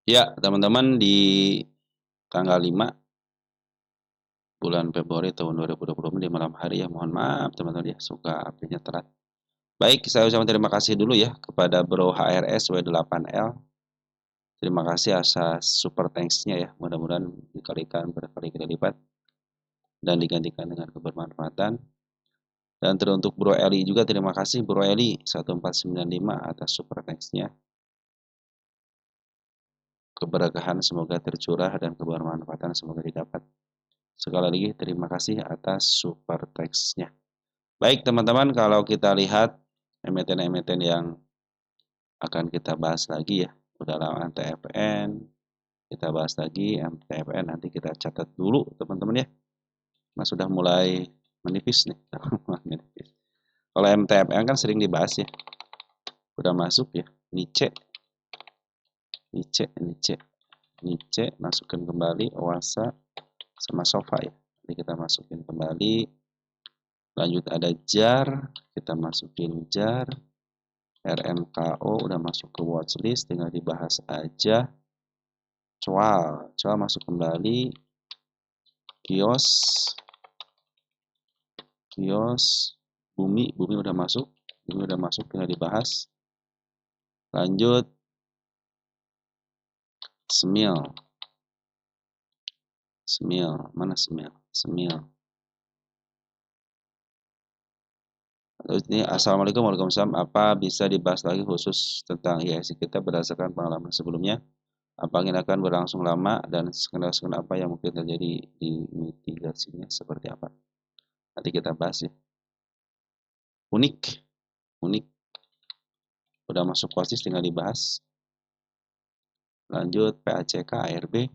Ya, teman-teman di tanggal 5 bulan Februari tahun 2020 di malam hari ya. Mohon maaf teman-teman ya, suka update-nya telat. Baik, saya ucapkan terima kasih dulu ya kepada Bro HRS W8L. Terima kasih atas super thanks-nya ya. Mudah-mudahan dikalikan berkali-kali lipat dan digantikan dengan kebermanfaatan. Dan teruntuk Bro Eli juga terima kasih Bro Eli 1495 atas super thanks-nya. Keberkahan semoga tercurah dan kebermanfaatan semoga didapat. Sekali lagi terima kasih atas super thanks-nya. Baik teman-teman, kalau kita lihat emiten-emiten yang akan kita bahas lagi ya, udah lama MTFN, kita bahas lagi MTFN, nanti kita catat dulu teman-teman ya, mas sudah mulai menipis nih. Menipis. Kalau MTFN kan sering dibahas ya, udah masuk ya, Niche, masukkan kembali, Oasa sama Sofa ya, nanti kita masukin kembali. Lanjut ada JAR, kita masukin JAR, RMKO udah masuk ke watchlist, tinggal dibahas aja. Coal masuk kembali. Kios, Bumi udah masuk, tinggal dibahas. Lanjut Semil, mana Semil. Terus ini Assalamualaikum Waalaikumsalam, apa bisa dibahas lagi khusus tentang IHSG kita berdasarkan pengalaman sebelumnya? Apa ini akan berlangsung lama dan skenario apa yang mungkin terjadi di mitigasinya seperti apa? Nanti kita bahas ya. Unik udah masuk watchlist tinggal dibahas. Lanjut PACK ARB,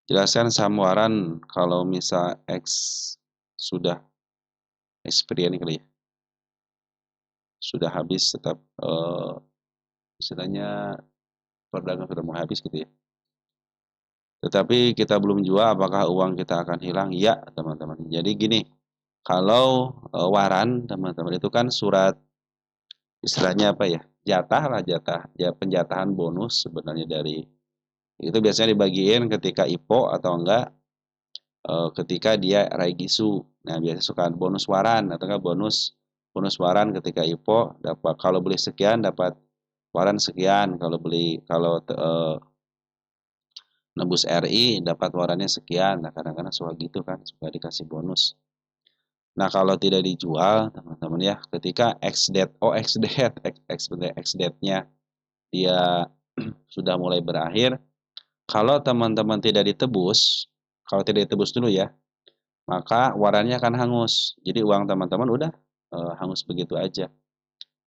jelaskan saham waran kalau misal X sudah expiry ini kali ya, sudah habis, tetap istilahnya perdagangan sudah mau habis gitu ya, tetapi kita belum jual, apakah uang kita akan hilang? Ya teman-teman, jadi gini, kalau waran teman-teman itu kan surat istilahnya apa ya, jatah ya, penjatahan bonus sebenarnya dari itu, biasanya dibagiin ketika IPO atau enggak ketika dia raigisu. Nah biasanya suka bonus waran atau enggak bonus waran ketika IPO, dapat kalau beli sekian dapat waran sekian, kalau nebus RI dapat warannya sekian. Nah kadang-kadang suka gitu kan, suka dikasih bonus. Nah kalau tidak dijual teman-teman ya, ketika X date-nya dia sudah mulai berakhir, kalau teman-teman tidak ditebus, kalau tidak ditebus dulu ya, maka warannya akan hangus. Jadi uang teman-teman udah hangus begitu aja.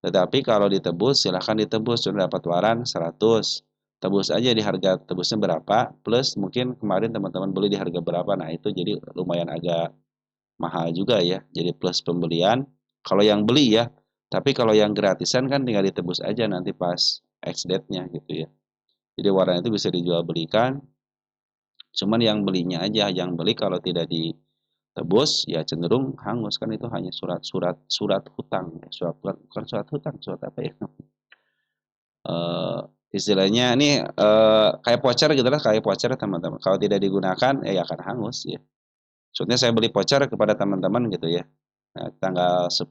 Tetapi kalau ditebus, silahkan ditebus, sudah dapat waran 100. Tebus aja di harga tebusnya berapa, plus mungkin kemarin teman-teman beli di harga berapa. Nah itu jadi lumayan agak mahal juga ya. Jadi plus pembelian, kalau yang beli ya. Tapi kalau yang gratisan kan tinggal ditebus aja nanti pas X date-nya gitu ya. Jadi waran itu bisa dijual belikan. Cuman yang belinya aja, yang beli kalau tidak ditebus ya cenderung hangus, kan itu hanya surat hutang ya. Bukan surat hutang, surat apa ya? Istilahnya ini kayak voucher gitu lah, kayak voucher teman-teman. Kalau tidak digunakan ya akan hangus ya. Maksudnya saya beli voucher kepada teman-teman gitu ya. Nah, tanggal 10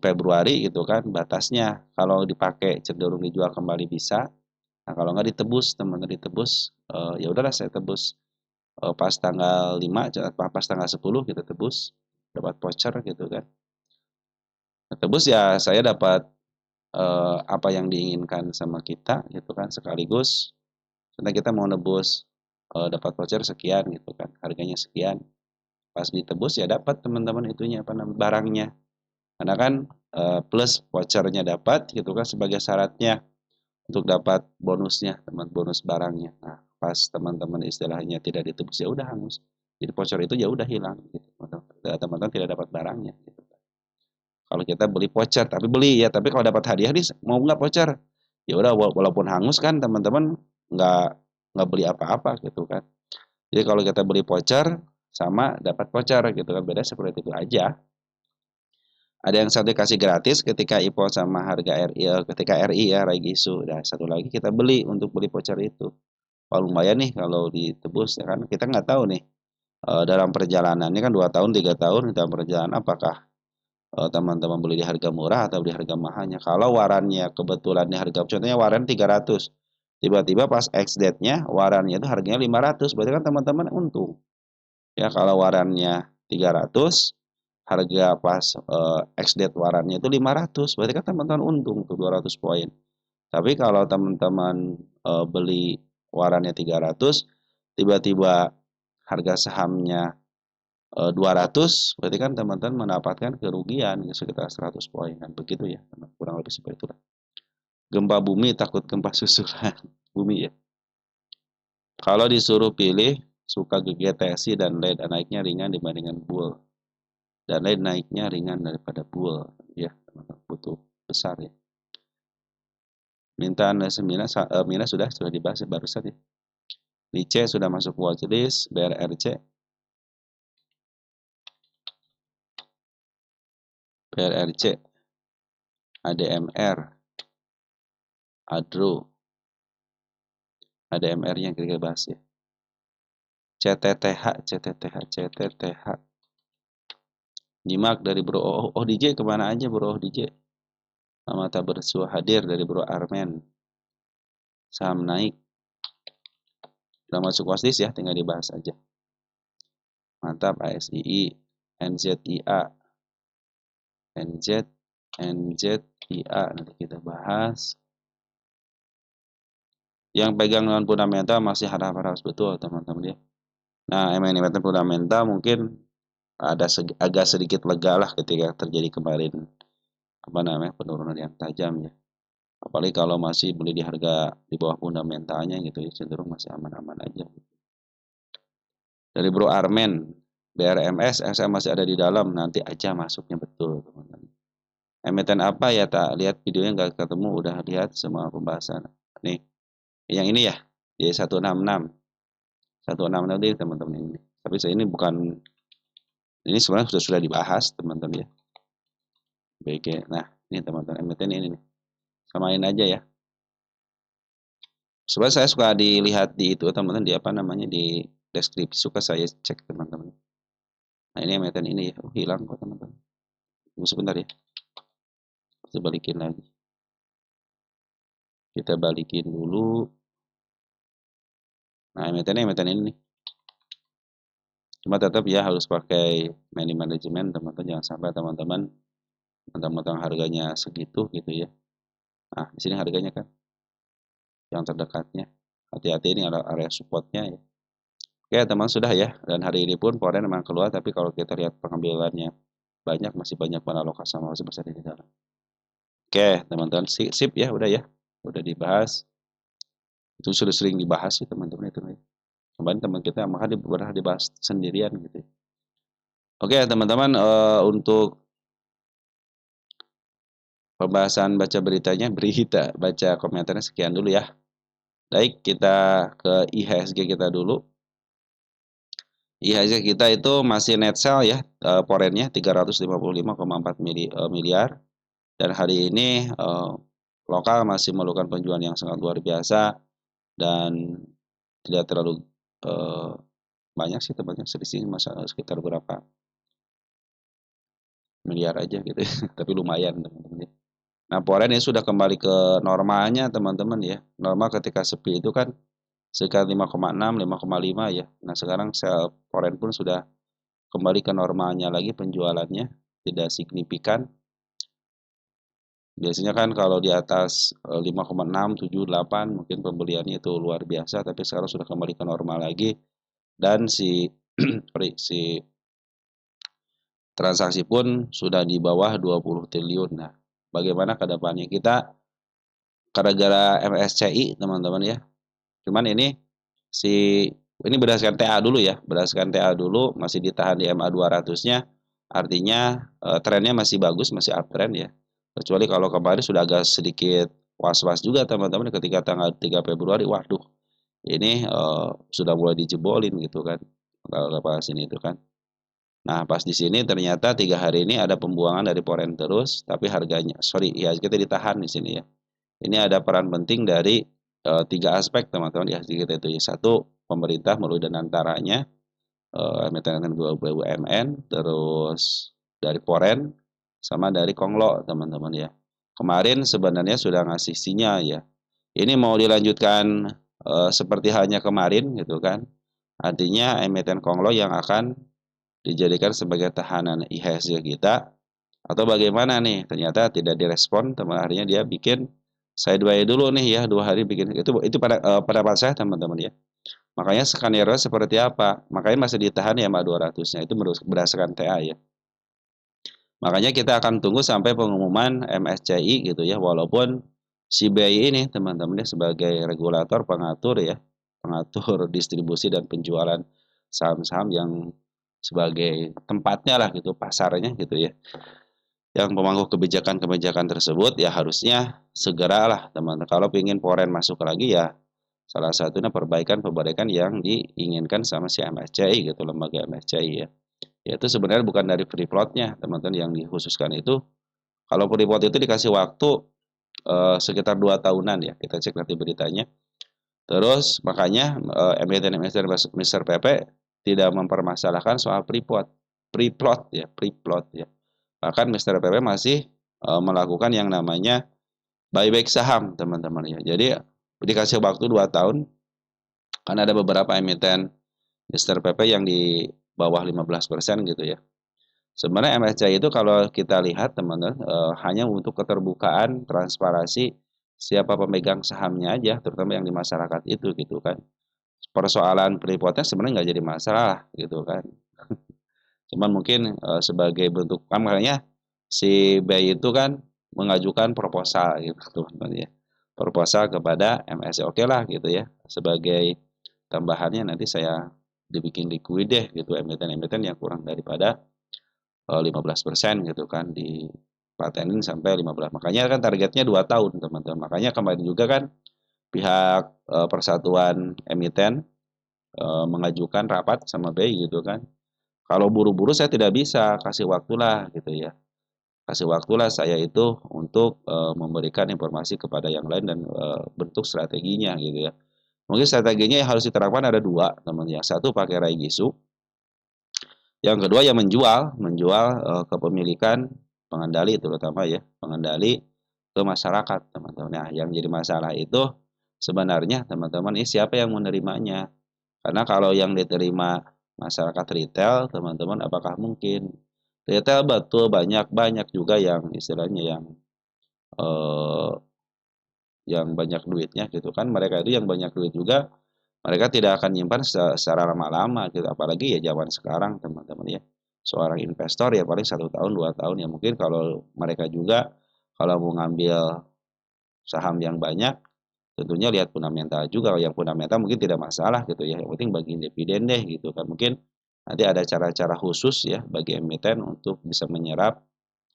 Februari gitu kan batasnya. Kalau dipakai cenderung dijual kembali bisa. Nah, kalau nggak ditebus, teman-teman ditebus, ya udahlah saya tebus pas tanggal 5, pas tanggal 10 kita tebus, dapat voucher gitu kan. Nah, tebus ya saya dapat apa yang diinginkan sama kita gitu kan, sekaligus karena kita mau nebus dapat voucher sekian gitu kan, harganya sekian, pas ditebus ya dapat teman-teman itunya apa namanya barangnya, karena kan plus vouchernya dapat gitu kan sebagai syaratnya untuk dapat bonusnya, teman bonus barangnya. Nah pas teman-teman istilahnya tidak ditebus ya udah hangus, jadi voucher itu ya udah hilang gitu, teman-teman tidak dapat barangnya gitu. Kalau kita beli voucher, tapi kalau dapat hadiah nih mau nggak voucher? Ya udah walaupun hangus kan teman-teman nggak nggak beli apa-apa gitu kan. Jadi kalau kita beli voucher sama dapat voucher gitu kan, beda seperti itu aja. Ada yang satu dikasih gratis ketika IPO sama harga RI, ketika RI ya, right issue. Dan satu lagi kita beli untuk beli voucher itu. Wah, lumayan nih kalau ditebus ya kan. Kita nggak tahu nih dalam perjalanannya kan 2 tahun, 3 tahun dalam perjalanan apakah teman-teman beli di harga murah atau di harga mahalnya. Kalau warannya kebetulan di harga, contohnya waran 300, tiba-tiba pas ex date-nya warannya itu harganya 500, berarti kan teman-teman untung. Ya kalau warannya 300, harga pas ex date warannya itu 500, berarti kan teman-teman untung tuh 200 poin. Tapi kalau teman-teman beli warannya 300, tiba-tiba harga sahamnya 200, berarti kan teman-teman mendapatkan kerugian sekitar 100 poin kan begitu ya, kurang lebih seperti itu. Gempa bumi takut gempa susulan bumi ya. Kalau disuruh pilih, suka GGTSI dan LED naiknya ringan dibandingkan bull, dan LED naiknya ringan daripada bull ya, butuh besar ya. Minta Anda Mina sudah dibahas ya barusan ya. Lice sudah masuk watchlist, BRRC, ADMR, ADRO, ADMR yang kita bahas ya. CTTH. Nyimak dari Bro DJ kemana aja Bro DJ? Nama tak bersua hadir dari Bro Armen. Saham naik. Udah masuk watchlist ya, tinggal dibahas aja. Mantap. ASII, NZIA, NZIA nanti kita bahas. Yang pegang non fundamental masih harap-harap betul teman-teman ya. Nah, emang fundamental mungkin ada agak sedikit lega lah ketika terjadi kemarin penurunan yang tajam ya. Apalagi kalau masih beli di harga di bawah fundamentalnya gitu ya, cenderung masih aman-aman aja. Dari Bro Armen, BRMS SM masih ada di dalam, nanti aja masuknya betul teman-teman. Emiten apa ya, tak lihat videonya nggak ketemu, udah lihat semua pembahasan. Nih, yang ini ya, di 166 deh teman-teman ini. Tapi saya ini bukan, ini sebenarnya sudah dibahas teman-teman ya. BG, nah ini teman-teman emiten ini nih, samain aja ya. Sebenarnya saya suka dilihat di itu teman-teman, di apa namanya, di deskripsi suka saya cek teman-teman. Nah ini emiten ini ya, hilang kok teman-teman. Tunggu sebentar ya, kita balikin lagi. Kita balikin dulu. Nah emiten ini nih. Cuma tetap ya harus pakai money management teman-teman, jangan sampai teman-teman mentang-mentang harganya segitu gitu ya. Nah di sini harganya kan yang terdekatnya, hati-hati ini area supportnya ya. Oke teman, sudah ya, dan hari ini pun foreign memang keluar, tapi kalau kita lihat pengambilannya banyak, masih banyak alokasi sama masih besar di dalam. Oke teman-teman, sip ya, udah dibahas. Itu sudah sering dibahas sih teman-teman itu ya. Kemarin teman kita maka pernah dibahas sendirian gitu. Oke teman-teman, untuk pembahasan baca beritanya, baca komentarnya sekian dulu ya. Baik, kita ke IHSG kita dulu. IHSG kita itu masih net sell ya, foreignnya 355,4 miliar. Dan hari ini lokal masih melakukan penjualan yang sangat luar biasa dan tidak terlalu banyak sih temannya, selisih sekitar berapa miliar aja gitu ya. Tapi lumayan teman-teman. Nah, foreign ini sudah kembali ke normalnya teman-teman ya. Normal ketika sepi itu kan sekitar 5,6, 5,5 ya. Nah, sekarang sell foreign pun sudah kembali ke normalnya lagi penjualannya, tidak signifikan. Biasanya kan kalau di atas 5,6, 7, 8 mungkin pembeliannya itu luar biasa, tapi sekarang sudah kembali ke normal lagi dan si si transaksi pun sudah di bawah 20 triliun. Nah, bagaimana ke depannya? Kita gara-gara MSCI teman-teman ya. Cuman ini berdasarkan TA dulu ya, berdasarkan TA dulu masih ditahan di MA 200-nya, artinya trennya masih bagus, masih uptrend ya. Kecuali kalau kemarin sudah agak sedikit was-was juga teman-teman ketika tanggal 3 Februari, waduh, ini sudah mulai dijebolin gitu kan. Kalau lepas ini itu kan. Nah, pas di sini ternyata 3 hari ini ada pembuangan dari poren terus, tapi harganya sorry ya kita ditahan di sini ya. Ini ada peran penting dari 3 aspek teman-teman di hasil kita itu ya. Satu, pemerintah melalui danantaranya, emiten BUMN, terus dari poren, sama dari Konglo teman-teman ya. Kemarin sebenarnya sudah ngasih sinyal ya. Ini mau dilanjutkan seperti halnya kemarin gitu kan. Artinya emiten Konglo yang akan dijadikan sebagai tahanan IHSG kita atau bagaimana nih? Ternyata tidak direspon, teman akhirnya dia bikin sideways dulu nih ya, 2 hari bikin itu pada pendapat saya teman-teman ya. Makanya skenario seperti apa? Makanya masih ditahan ya sama 200-nya itu berdasarkan TA ya. Makanya kita akan tunggu sampai pengumuman MSCI gitu ya, walaupun si BI ini teman-teman ya sebagai regulator pengatur ya, pengatur distribusi dan penjualan saham-saham yang sebagai tempatnya lah gitu, pasarnya gitu ya. Yang pemangku kebijakan-kebijakan tersebut ya harusnya segeralah teman-teman. Kalau ingin poren masuk lagi ya salah satunya perbaikan-perbaikan yang diinginkan sama si MSCI gitu, lembaga MSCI ya. Yaitu sebenarnya bukan dari free float-nya teman-teman yang dikhususkan itu. Kalau free float itu dikasih waktu sekitar 2 tahunan ya. Kita cek nanti beritanya. Terus makanya emiten-emiten Mr. PP tidak mempermasalahkan soal free float. Free float ya, free float ya. Bahkan Mr. PP masih melakukan yang namanya buyback saham teman-teman ya. Jadi dikasih waktu 2 tahun karena ada beberapa emiten Mr. PP yang di bawah 15% gitu ya. Sebenarnya MSCI itu kalau kita lihat teman-teman hanya untuk keterbukaan, transparansi siapa pemegang sahamnya aja, terutama yang di masyarakat itu gitu kan. Persoalan freeportnya sebenarnya nggak jadi masalah gitu kan. Cuman mungkin sebagai bentuk makanya si BI itu kan mengajukan proposal gitu teman-teman ya. Proposal kepada MSCI oke lah gitu ya. Sebagai tambahannya nanti saya dibikin liquid deh gitu emiten-emiten yang kurang daripada 15% gitu kan dipatenin sampai 15. Makanya kan targetnya 2 tahun teman-teman. Makanya kemarin juga kan pihak Persatuan Emiten mengajukan rapat sama BI gitu kan. Kalau buru-buru saya tidak bisa, kasih waktulah gitu ya. Kasih waktulah saya itu untuk memberikan informasi kepada yang lain dan bentuk strateginya gitu ya. Mungkin strateginya yang harus diterapkan ada dua, teman. Yang satu pakai Raigisu, yang kedua ya menjual kepemilikan pengendali terutama ya, pengendali ke masyarakat, teman-teman. Nah, yang jadi masalah itu sebenarnya teman-teman ini siapa yang menerimanya? Karena kalau yang diterima masyarakat retail, teman-teman apakah mungkin? Retail betul banyak juga yang istilahnya eh, yang banyak duitnya gitu kan. Mereka itu yang banyak duit juga mereka tidak akan nyimpan secara lama-lama gitu, apalagi ya zaman sekarang teman-teman ya. Seorang investor ya paling 1 tahun 2 tahun ya mungkin kalau mereka juga kalau mau ngambil saham yang banyak tentunya lihat fundamental juga yang fundamental mungkin tidak masalah gitu ya yang penting bagi dividen deh gitu kan mungkin nanti ada cara-cara khusus ya bagi emiten untuk bisa menyerap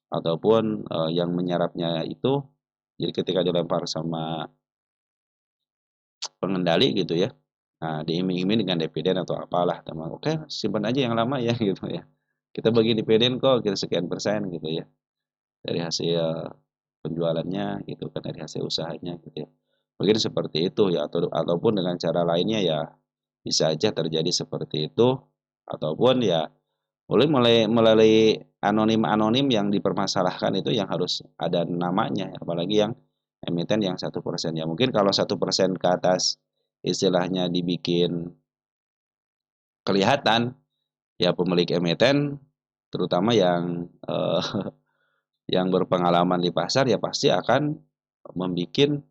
ataupun yang menyerapnya itu jadi ketika dilempar sama pengendali gitu ya. Nah, diiming-iming dengan dividen atau apalah, teman. Oke, simpan aja yang lama ya gitu ya. Kita bagi dividen kok kita sekian persen gitu ya dari hasil penjualannya gitu kan dari hasil usahanya gitu ya. Mungkin seperti itu ya ataupun dengan cara lainnya ya bisa aja terjadi seperti itu ataupun ya boleh melalui anonim-anonim yang dipermasalahkan itu yang harus ada namanya apalagi yang emiten yang 1% ya mungkin kalau 1% ke atas istilahnya dibikin kelihatan ya pemilik emiten terutama yang yang berpengalaman di pasar ya pasti akan membuat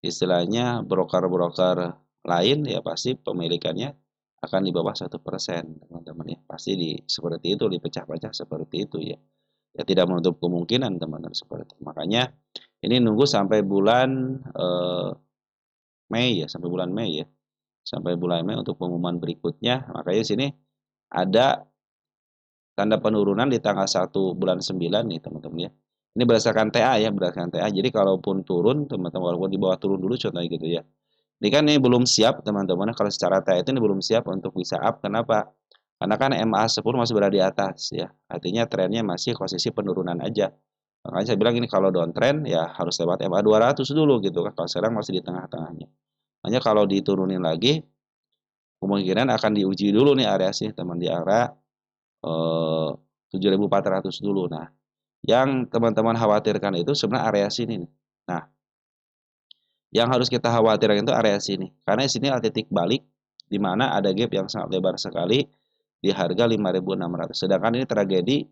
istilahnya broker-broker lain ya pasti pemilikannya akan di bawah 1% teman-teman ya pasti seperti itu dipecah-pecah seperti itu ya ya tidak menutup kemungkinan teman-teman seperti itu makanya ini nunggu sampai bulan Mei ya sampai bulan Mei ya sampai bulan Mei untuk pengumuman berikutnya makanya sini ada tanda penurunan di tanggal 1 bulan 9 nih teman-teman ya. Ini berdasarkan TA ya, berdasarkan TA. Jadi kalaupun turun, teman-teman walaupun di bawah turun dulu contohnya gitu ya. Ini kan ini belum siap teman-teman. Kalau secara TA itu ini belum siap untuk bisa up. Kenapa? Karena kan MA10 masih berada di atas ya. Artinya trennya masih posisi penurunan aja. Makanya saya bilang ini kalau downtrend ya harus lewat MA200 dulu gitu kan. Kalau sekarang masih di tengah-tengahnya. Hanya kalau diturunin lagi kemungkinan akan diuji dulu nih area sih teman di area 7.400 dulu. Nah, yang teman-teman khawatirkan itu sebenarnya area sini nih. Nah, yang harus kita khawatirkan itu area sini. Karena di sini ada titik balik di mana ada gap yang sangat lebar sekali di harga 5.600. Sedangkan ini tragedi,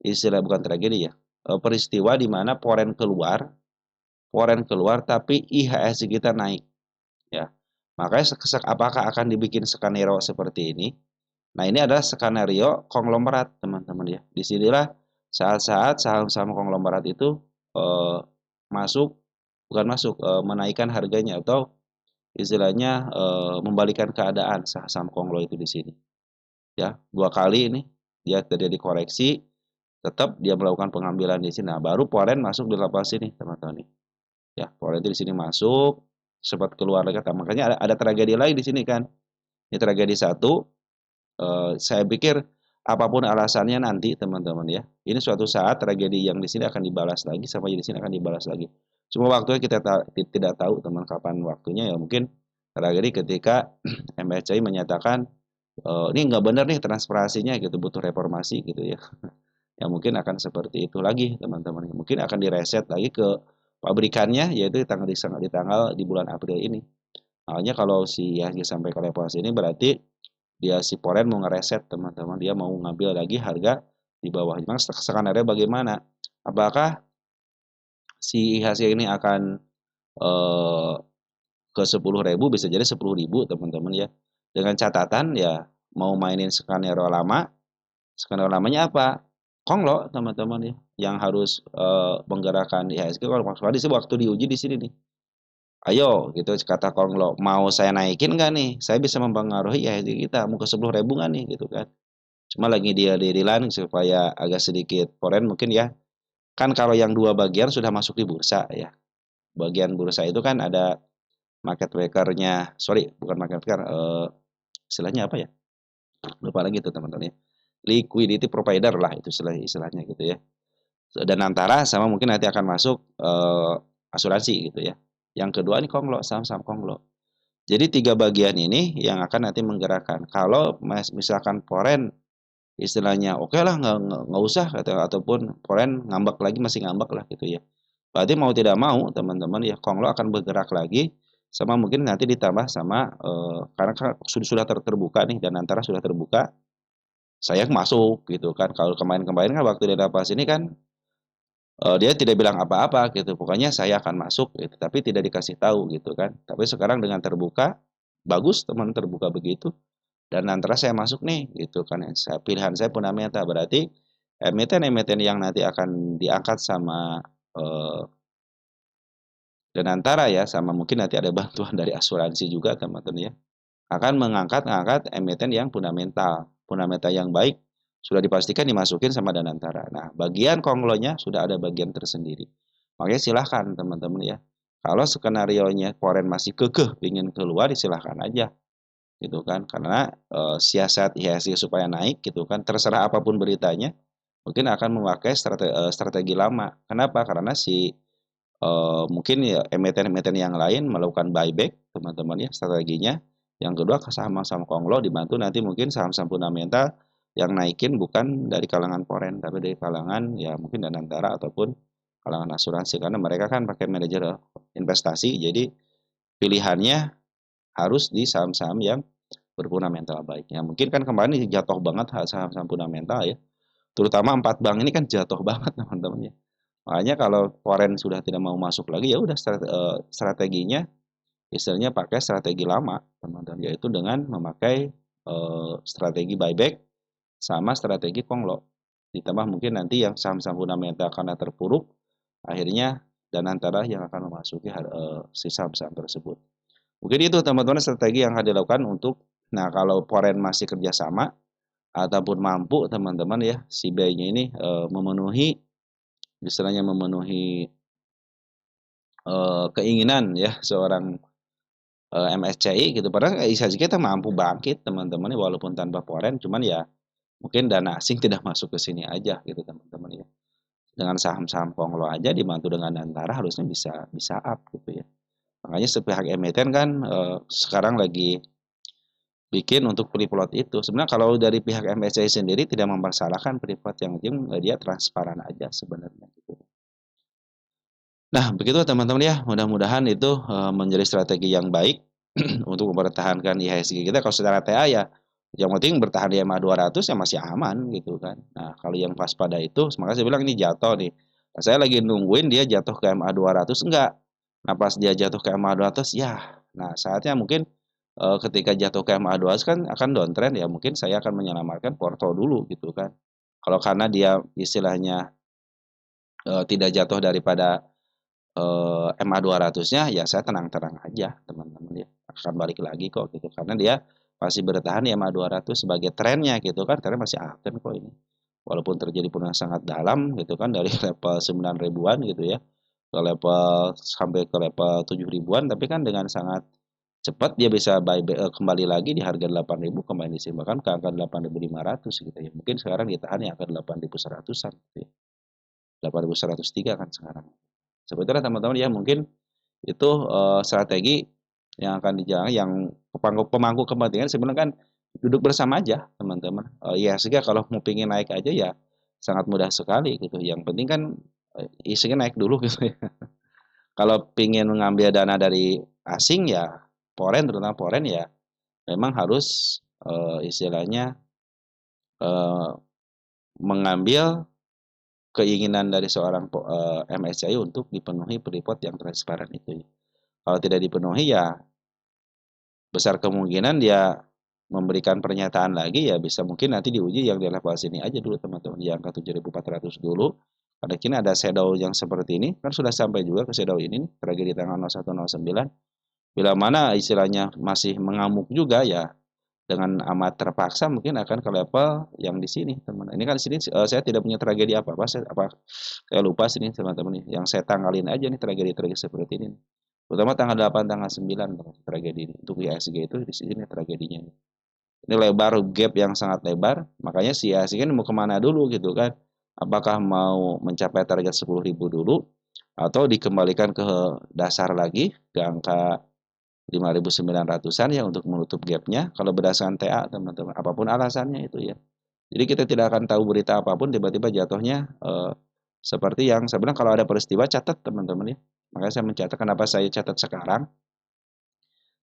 istilah bukan tragedi ya. Peristiwa di mana foreign keluar tapi IHSG kita naik ya. Makanya apakah akan dibikin skenario seperti ini? Nah, ini adalah skenario konglomerat, teman-teman ya. Disinilah saat-saat saham-saham konglomerat itu eh, masuk, bukan masuk, menaikkan harganya atau istilahnya membalikan keadaan saham konglo itu di sini. Ya, 2 kali ini dia terjadi koreksi, tetap dia melakukan pengambilan di sini. Nah, baru foreign masuk di level sini, teman-teman. Ya, foreign itu di sini masuk, sempat keluar lagi. Makanya ada tragedi lain di sini kan. Ini tragedi satu, saya pikir apapun alasannya nanti teman-teman ya, ini suatu saat tragedi yang di sini akan dibalas lagi sama yang di sini akan dibalas lagi. Cuma waktunya kita tidak tahu teman kapan waktunya ya mungkin tragedi ketika MSCI menyatakan ini nggak benar nih transparansinya gitu butuh reformasi gitu ya. Ya mungkin akan seperti itu lagi teman-teman. Mungkin akan direset lagi ke pabrikannya yaitu di tanggal di bulan April ini. Makanya kalau si IHSG sampai ke level ini berarti dia si Poren mau ngereset teman-teman, dia mau ngambil lagi harga di bawah. Memang skenario bagaimana? Apakah si IHSG ini akan eh, ke 10.000, bisa jadi 10.000 teman-teman ya. Dengan catatan ya mau mainin skenario lama, skenario lamanya apa? Konglo teman-teman ya, yang harus menggerakkan IHSG. Kalau maksudnya sih waktu diuji di sini nih. Ayo gitu kata Konglo, mau saya naikin nggak nih? Saya bisa mempengaruhi IHSG kita, mau ke 10.000 nggak nih gitu kan? Cuma lagi dia dirilan supaya agak sedikit foreign mungkin ya. Kan kalau yang dua bagian sudah masuk di bursa ya. Bagian bursa itu kan ada market maker-nya, sorry bukan market maker, istilahnya apa ya? Lupa lagi tuh teman-teman ya. Liquidity provider lah itu istilahnya gitu ya. Dan antara sama mungkin nanti akan masuk asuransi gitu ya. Yang kedua ini konglo, saham-saham konglo. Jadi 3 bagian ini yang akan nanti menggerakkan. Kalau misalkan foreign istilahnya oke lah nggak usah ataupun foreign ngambek lagi masih ngambek lah gitu ya. Berarti mau tidak mau teman-teman ya Konglo akan bergerak lagi sama mungkin nanti ditambah sama karena kan sudah terbuka nih dan antara sudah terbuka saya masuk gitu kan. Kalau kemarin-kemarin kan waktu dia pas ini kan dia tidak bilang apa-apa gitu. Pokoknya saya akan masuk gitu, tapi tidak dikasih tahu gitu kan. Tapi sekarang dengan terbuka bagus teman terbuka begitu dan antara saya masuk nih gitu kan. Pilihan saya fundamental berarti emiten-emiten yang nanti akan diangkat sama eh, dan antara ya sama mungkin nanti ada bantuan dari asuransi juga teman-teman ya akan mengangkat emiten yang fundamental yang baik sudah dipastikan dimasukin sama Danantara. Nah, bagian konglonya sudah ada bagian tersendiri. Makanya silahkan teman-teman ya. Kalau skenario-nya Koren masih kekeh ingin keluar, silahkan aja gitu kan. Karena siasat IHSG supaya naik gitu kan, terserah apapun beritanya, mungkin akan memakai strategi lama. Kenapa? Karena si mungkin ya emiten-emiten yang lain melakukan buyback teman-teman ya strateginya. Yang kedua saham-saham konglo dibantu nanti mungkin saham-saham fundamental yang naikin bukan dari kalangan foreign tapi dari kalangan ya mungkin Danantara ataupun kalangan asuransi karena mereka kan pakai manajer investasi jadi pilihannya harus di saham-saham yang berfundamental baik. Ya mungkin kan kemarin jatuh banget saham-saham fundamental ya. Terutama 4 bank ini kan jatuh banget teman-teman ya. Makanya kalau foreign sudah tidak mau masuk lagi ya udah strateginya istilahnya pakai strategi lama teman-teman yaitu dengan memakai strategi buyback sama strategi konglo. Ditambah mungkin nanti yang saham-saham fundamental karena terpuruk akhirnya dan antara yang akan memasuki si saham-saham tersebut. Mungkin itu teman-teman strategi yang akan dilakukan untuk nah kalau foreign masih kerjasama ataupun mampu teman-teman ya si buy-nya ini memenuhi istilahnya memenuhi keinginan ya seorang MSCI gitu. Padahal IHSG kita mampu bangkit teman-teman ya, walaupun tanpa foreign, cuman ya mungkin dana asing tidak masuk ke sini aja gitu teman-teman ya. Dengan saham-saham konglo aja dibantu dengan antara harusnya bisa bisa up gitu ya. Makanya sepihak emiten kan sekarang lagi bikin untuk free float itu. Sebenarnya kalau dari pihak MSCI sendiri tidak mempersalahkan free float, yang penting dia transparan aja sebenarnya gitu. Nah, begitu teman-teman ya, mudah-mudahan itu menjadi strategi yang baik untuk mempertahankan IHSG kita. Kalau secara TA ya yang penting bertahan di MA 200 ya masih aman gitu kan. Nah, kalau yang waspada itu, makanya saya bilang ini jatuh nih. Nah, saya lagi nungguin dia jatuh ke MA 200 enggak. Nah, pas dia jatuh ke MA 200 ya. Nah, saatnya mungkin ketika jatuh ke MA 200 kan akan downtrend ya, mungkin saya akan menyelamatkan porto dulu gitu kan. Kalau karena dia istilahnya tidak jatuh daripada MA 200-nya ya saya tenang-tenang aja teman-teman ya. Akan balik lagi kok gitu karena dia masih bertahan di MA 200 sebagai trennya gitu kan karena masih uptrend kok ini. Walaupun terjadi penurunan sangat dalam gitu kan dari level 9 ribuan gitu ya ke level sampai ke level 7 ribuan tapi kan dengan sangat cepat dia bisa kembali lagi di harga 8.000 kembali di sini bahkan ke angka 8.500 gitu ya. Mungkin sekarang ditahan di angka 8.100-an gitu ya. 8.103 kan sekarang. Sebetulnya teman-teman ya mungkin itu strategi yang akan dijalankan yang pemangku kepentingan sebenarnya kan duduk bersama aja teman-teman. Ya sehingga kalau mau pingin naik aja ya sangat mudah sekali gitu. Yang penting kan isinya naik dulu gitu ya. Kalau pingin mengambil dana dari asing ya foreign terutama foreign ya memang harus istilahnya eh, mengambil keinginan dari seorang MSCI untuk dipenuhi freeport yang transparan itu. Kalau tidak dipenuhi ya besar kemungkinan dia memberikan pernyataan lagi ya bisa mungkin nanti diuji yang di level sini aja dulu teman-teman di angka 7.400 dulu karena kini ada shadow yang seperti ini kan sudah sampai juga ke shadow ini tragedi tanggal 0109 bila mana istilahnya masih mengamuk juga ya dengan amat terpaksa mungkin akan ke level yang di sini teman ini kan di sini saya tidak punya tragedi apa-apa saya lupa sini teman-teman yang saya tanggalin aja nih tragedi-tragedi seperti ini terutama tanggal 8 tanggal 9 tragedi ini. Untuk IHSG itu di sini tragedinya. Ini lebar gap yang sangat lebar, makanya si IHSG ini mau kemana dulu gitu kan. Apakah mau mencapai target 10.000 dulu atau dikembalikan ke dasar lagi ke angka 5.900-an ya untuk menutup gapnya kalau berdasarkan TA teman-teman apapun alasannya itu ya. Jadi kita tidak akan tahu berita apapun tiba-tiba jatuhnya seperti yang sebenarnya kalau ada peristiwa catat teman-teman ya. Makanya saya mencatat kenapa saya catat sekarang.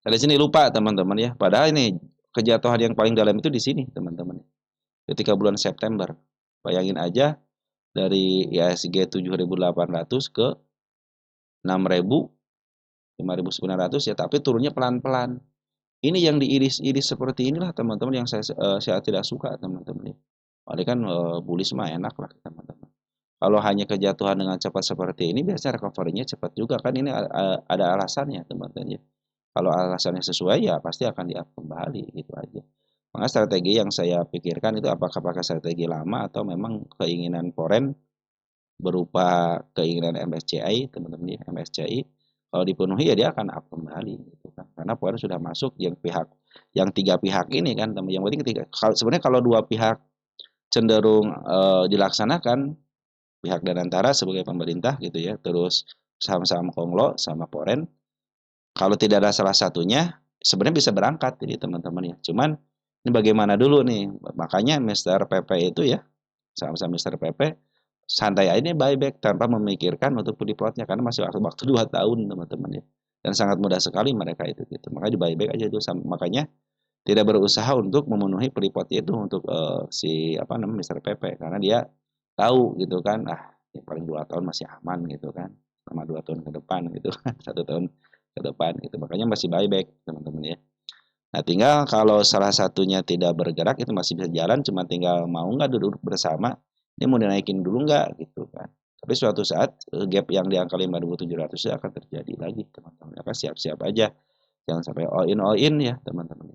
Dari sini lupa teman-teman ya. Padahal ini kejatuhan yang paling dalam itu di sini teman-teman. Ketika bulan September. Bayangin aja dari IHSG 7.800 ke 6.000, 5.900 ya, tapi turunnya pelan-pelan. Ini yang diiris-iris seperti inilah teman-teman yang saya tidak suka teman-teman ya. Padahal kan bullish mah enak lah teman-teman. Kalau hanya kejatuhan dengan cepat seperti ini biasanya recovery-nya cepat juga kan ini ada alasannya teman-teman ya. Kalau alasannya sesuai ya pasti akan di-up kembali gitu aja. Maka strategi yang saya pikirkan itu apakah pakai strategi lama atau memang keinginan foreign berupa keinginan MSCI teman-teman ya MSCI kalau dipenuhi ya dia akan up kembali gitu kan. Karena foreign sudah masuk yang tiga pihak ini kan teman yang penting ketiga sebenarnya kalau dua pihak cenderung dilaksanakan pihak dan antara sebagai pemerintah gitu ya terus saham-saham konglo sama foreign kalau tidak ada salah satunya sebenarnya bisa berangkat jadi teman-teman ya cuman ini bagaimana dulu nih makanya Mister PP itu ya saham-saham Mister PP santai aja nih buyback tanpa memikirkan untuk beli plotnya karena masih waktu 2 tahun teman-teman ya dan sangat mudah sekali mereka itu gitu makanya di buyback aja itu makanya tidak berusaha untuk memenuhi freeport itu untuk si apa namanya Mister PP karena dia tahu gitu kan yang paling 2 tahun masih aman gitu kan sama 2 tahun ke depan gitu kan 1 tahun ke depan gitu makanya masih buyback teman-teman ya nah tinggal kalau salah satunya tidak bergerak itu masih bisa jalan cuma tinggal mau nggak duduk bersama ini mau dinaikin dulu nggak gitu kan tapi suatu saat gap yang di angka 5.700 akan terjadi lagi teman-teman maka siap-siap aja jangan sampai all in ya teman-teman.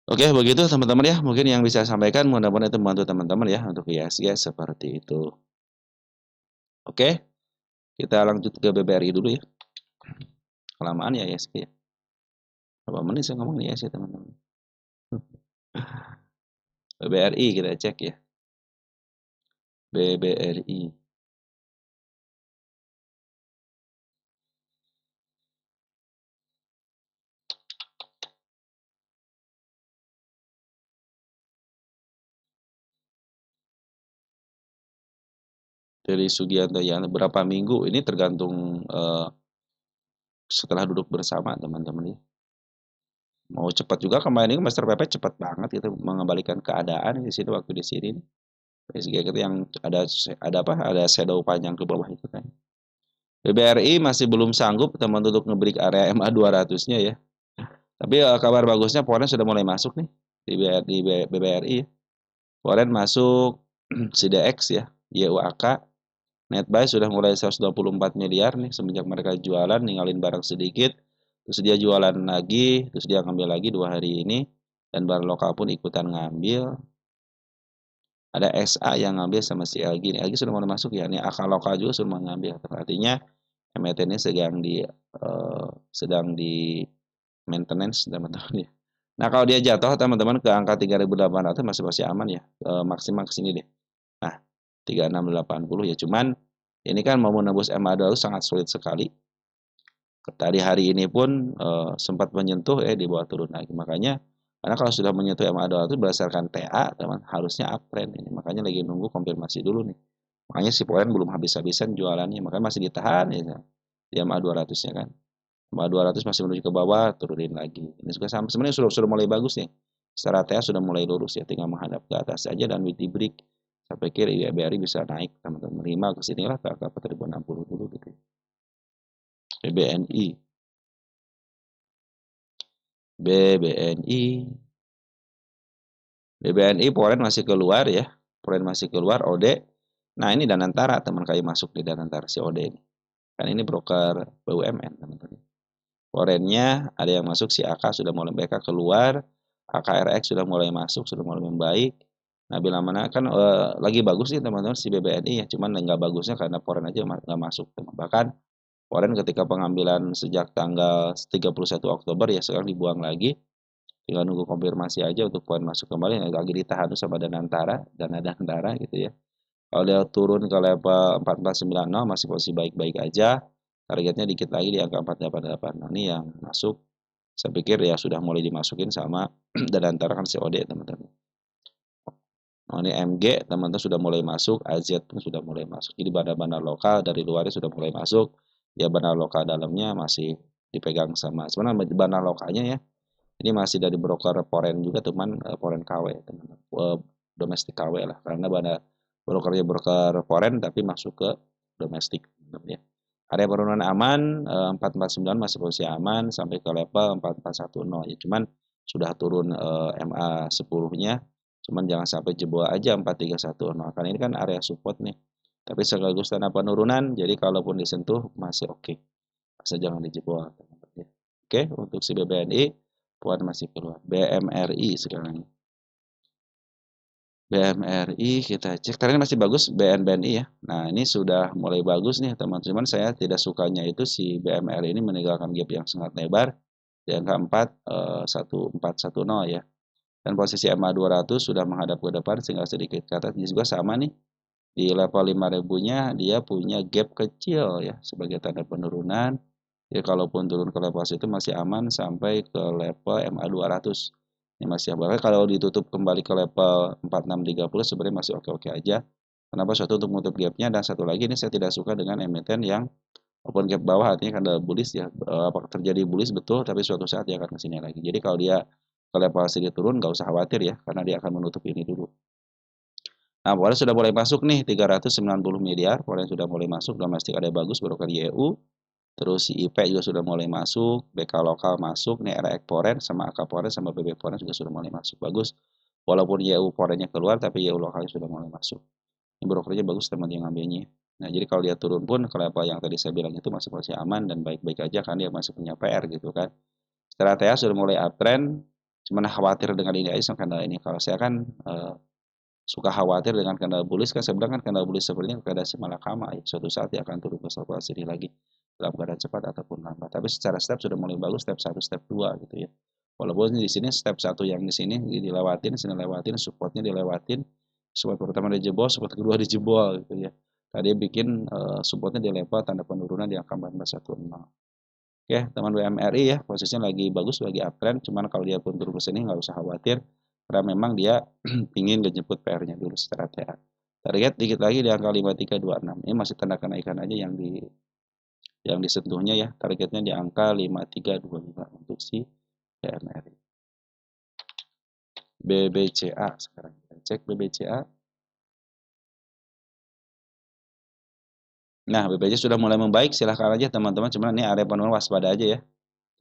Oke, begitu teman-teman ya. Mungkin yang bisa saya sampaikan mudah-mudahan itu membantu teman-teman ya untuk IHSG seperti itu. Oke, kita lanjut ke BBRI dulu ya. Kelamaan ya IHSG. Berapa menit saya ngomong nih ya sih teman-teman. BBRI kita cek ya. BBRI. Dari Sugianto ya berapa minggu ini tergantung setelah duduk bersama teman-teman ya. Mau cepat juga kemarin ini Master PP cepat banget gitu mengembalikan keadaan di sini waktu di sini. PSG itu yang ada apa? Ada shadow panjang ke bawah itu kan. BBRI masih belum sanggup teman untuk ngebreak area MA 200-nya ya. Tapi kabar bagusnya Foreign sudah mulai masuk nih di BBRI ya. Foreign masuk CDX ya, YUAK, Netbuy sudah mulai 124 miliar nih semenjak mereka jualan ninggalin barang sedikit. Terus dia jualan lagi, terus dia ngambil lagi 2 hari ini dan barang lokal pun ikutan ngambil. Ada SA yang ngambil sama si LG nih. LG sudah mulai masuk ya. Nih akal lokal juga sudah mau ngambil. Artinya MT ini sedang di maintenance teman-teman ya. Nah, kalau dia jatuh teman-teman ke angka 3.800 masih masih aman ya. Maksimal ke sini deh. Nah, 3680 ya. Cuman ini kan mau menembus MA200 sangat sulit sekali. Tadi hari ini pun sempat menyentuh di bawah turun lagi. Makanya karena kalau sudah menyentuh MA200 berdasarkan TA, teman harusnya uptrend ini. Makanya lagi nunggu konfirmasi dulu nih. Makanya si poin belum habis-habisan jualannya, makanya masih ditahan ya di MA200-nya kan. MA200 masih menuju ke bawah, turunin lagi. Ini juga sama sebenarnya sudah mulai bagus nih. Secara TA sudah mulai lurus ya, tinggal menghadap ke atas saja dan with the break. Saya pikir BRI bisa naik teman-teman. 5 ke sini lah ke angka 4060 dulu gitu. BBNI. BBNI. BBNI Poren masih keluar ya. Poren masih keluar, OD. Nah, ini Danantara teman kayu masuk di Danantara si OD ini. Kan ini broker BUMN teman-teman. Porennya ada yang masuk si AK sudah mulai mereka keluar, AKRX sudah mulai masuk, sudah mulai membaik. Nah, bila mana kan lagi bagus nih teman-teman si BBNI ya, cuman nggak bagusnya karena Poren aja nggak masuk. Bahkan Poren ketika pengambilan sejak tanggal 31 Oktober ya sekarang dibuang lagi. Tinggal nunggu konfirmasi aja untuk poin masuk kembali lagi ditahan sama dana Danantara gitu ya. Kalau dia turun ke level 4490 masih posisi baik-baik aja. Targetnya dikit lagi di angka 488. Nah, ini yang masuk. Saya pikir ya sudah mulai dimasukin sama Danantara kan COD teman-teman. Nah, ini MG teman-teman sudah mulai masuk, AZ pun sudah mulai masuk. Jadi bandar-bandar lokal dari luarnya sudah mulai masuk. Ya bandar lokal dalamnya masih dipegang sama sebenarnya bandar lokalnya ya. Ini masih dari broker foreign juga teman, foreign KW teman, domestik KW lah karena brokernya broker foreign tapi masuk ke domestik ya. Area penurunan aman 449 masih posisi aman sampai ke level 4410 ya. Cuman sudah turun MA 10-nya. Cuman jangan sampai jebol aja 4310 karena ini kan area support nih. Tapi sekaligus tanda penurunan jadi kalaupun disentuh masih oke. Asal jangan dijebol teman-teman ya. Oke, untuk si BBNI Puan masih keluar. BMRI sekarang. BMRI kita cek. Karena ini masih bagus BNI ya. Nah ini sudah mulai bagus nih teman-teman. Saya tidak sukanya itu si BMRI ini meninggalkan gap yang sangat lebar di angka 1410 ya. Dan posisi MA 200 sudah menghadap ke depan sehingga sedikit ke atas. Ini juga sama nih. Di level 5000-nya dia punya gap kecil ya sebagai tanda penurunan. Jadi kalaupun turun ke level itu masih aman sampai ke level MA 200. Ini masih aman. Kalau ditutup kembali ke level 4630 sebenarnya masih oke-oke aja. Kenapa? Suatu untuk menutup gapnya dan satu lagi ini saya tidak suka dengan emiten yang open gap bawah artinya karena bullish ya. Apakah terjadi bullish betul tapi suatu saat dia akan kesini lagi. Jadi kalau dia ke level sedikit turun nggak usah khawatir ya karena dia akan menutup ini dulu. Nah, Polen sudah mulai masuk nih 390 miliar. Polen sudah mulai masuk domestik ada bagus broker YU. Terus si IP juga sudah mulai masuk, BK lokal masuk, nih RX Poren sama AK Poren sama BB Poren juga sudah mulai masuk. Bagus. Walaupun YU Porennya keluar tapi YU lokalnya sudah mulai masuk. Ini brokernya bagus teman yang ngambilnya. Nah, jadi kalau dia turun pun ke level yang tadi saya bilang itu masih aman dan baik-baik aja kan dia masih punya PR gitu kan. Setelah TA sudah mulai uptrend, cuman khawatir dengan ini aja karena ini kalau saya kan suka khawatir dengan candle bullish kan saya bilang kan candle bullish sebenarnya keadaan si malakama ya. Suatu saat dia akan turun ke level sini lagi. dalam keadaan cepat ataupun lambat. Tapi secara step sudah mulai bagus, step 1, step 2 gitu ya. Walaupun di sini step 1 yang di sini dilewatin, sini lewatin, supportnya dilewatin, support pertama dijebol, support kedua dijebol gitu ya. Tadi bikin supportnya di level tanda penurunan di angka 1410. Oke, teman WMRI ya, posisinya lagi bagus, lagi uptrend, cuman kalau dia pun turun ke sini nggak usah khawatir, karena memang dia ingin ngejemput PR-nya dulu secara TA. Target dikit lagi di angka 5326. Ini masih tanda kenaikan aja yang disentuhnya ya. Targetnya di angka 5325 untuk si WMRI. BBCA sekarang kita cek BBCA. Nah, BBCA sudah mulai membaik, silahkan aja teman-teman, cuman ini area penurunan waspada aja ya.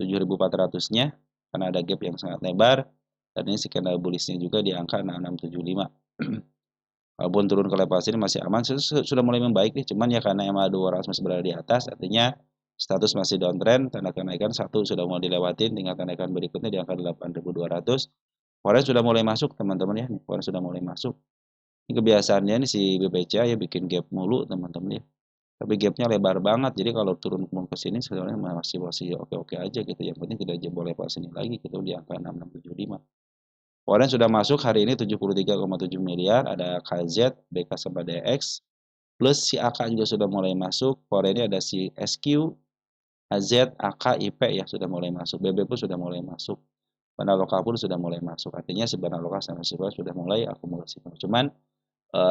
7.400-nya karena ada gap yang sangat lebar, dan ini si candle bullish-nya juga di angka 6675. Walaupun turun ke level sini masih aman, sudah mulai membaik nih, cuman ya karena MA200 masih berada di atas, artinya status masih downtrend, tanda kenaikan satu sudah mulai dilewatin, tinggal kenaikan berikutnya di angka 8.200. Forex sudah mulai masuk teman-teman ya, nih forex sudah mulai masuk. Ini kebiasaannya nih si BBCA ya bikin gap mulu teman-teman ya. Tapi gapnya lebar banget, jadi kalau turun ke sini sebenarnya masih oke-oke aja gitu. Yang penting tidak jebol level sini lagi gitu di angka 6675. Forex sudah masuk hari ini 73,7 miliar, ada KZ, BK sama DX, plus si AK juga sudah mulai masuk. Forex ini ada si SQ, AZ, AK, IP ya sudah mulai masuk. BB pun sudah mulai masuk. Bana lokal pun sudah mulai masuk. Artinya si bana lokal sama si Forex sudah mulai akumulasi. Cuman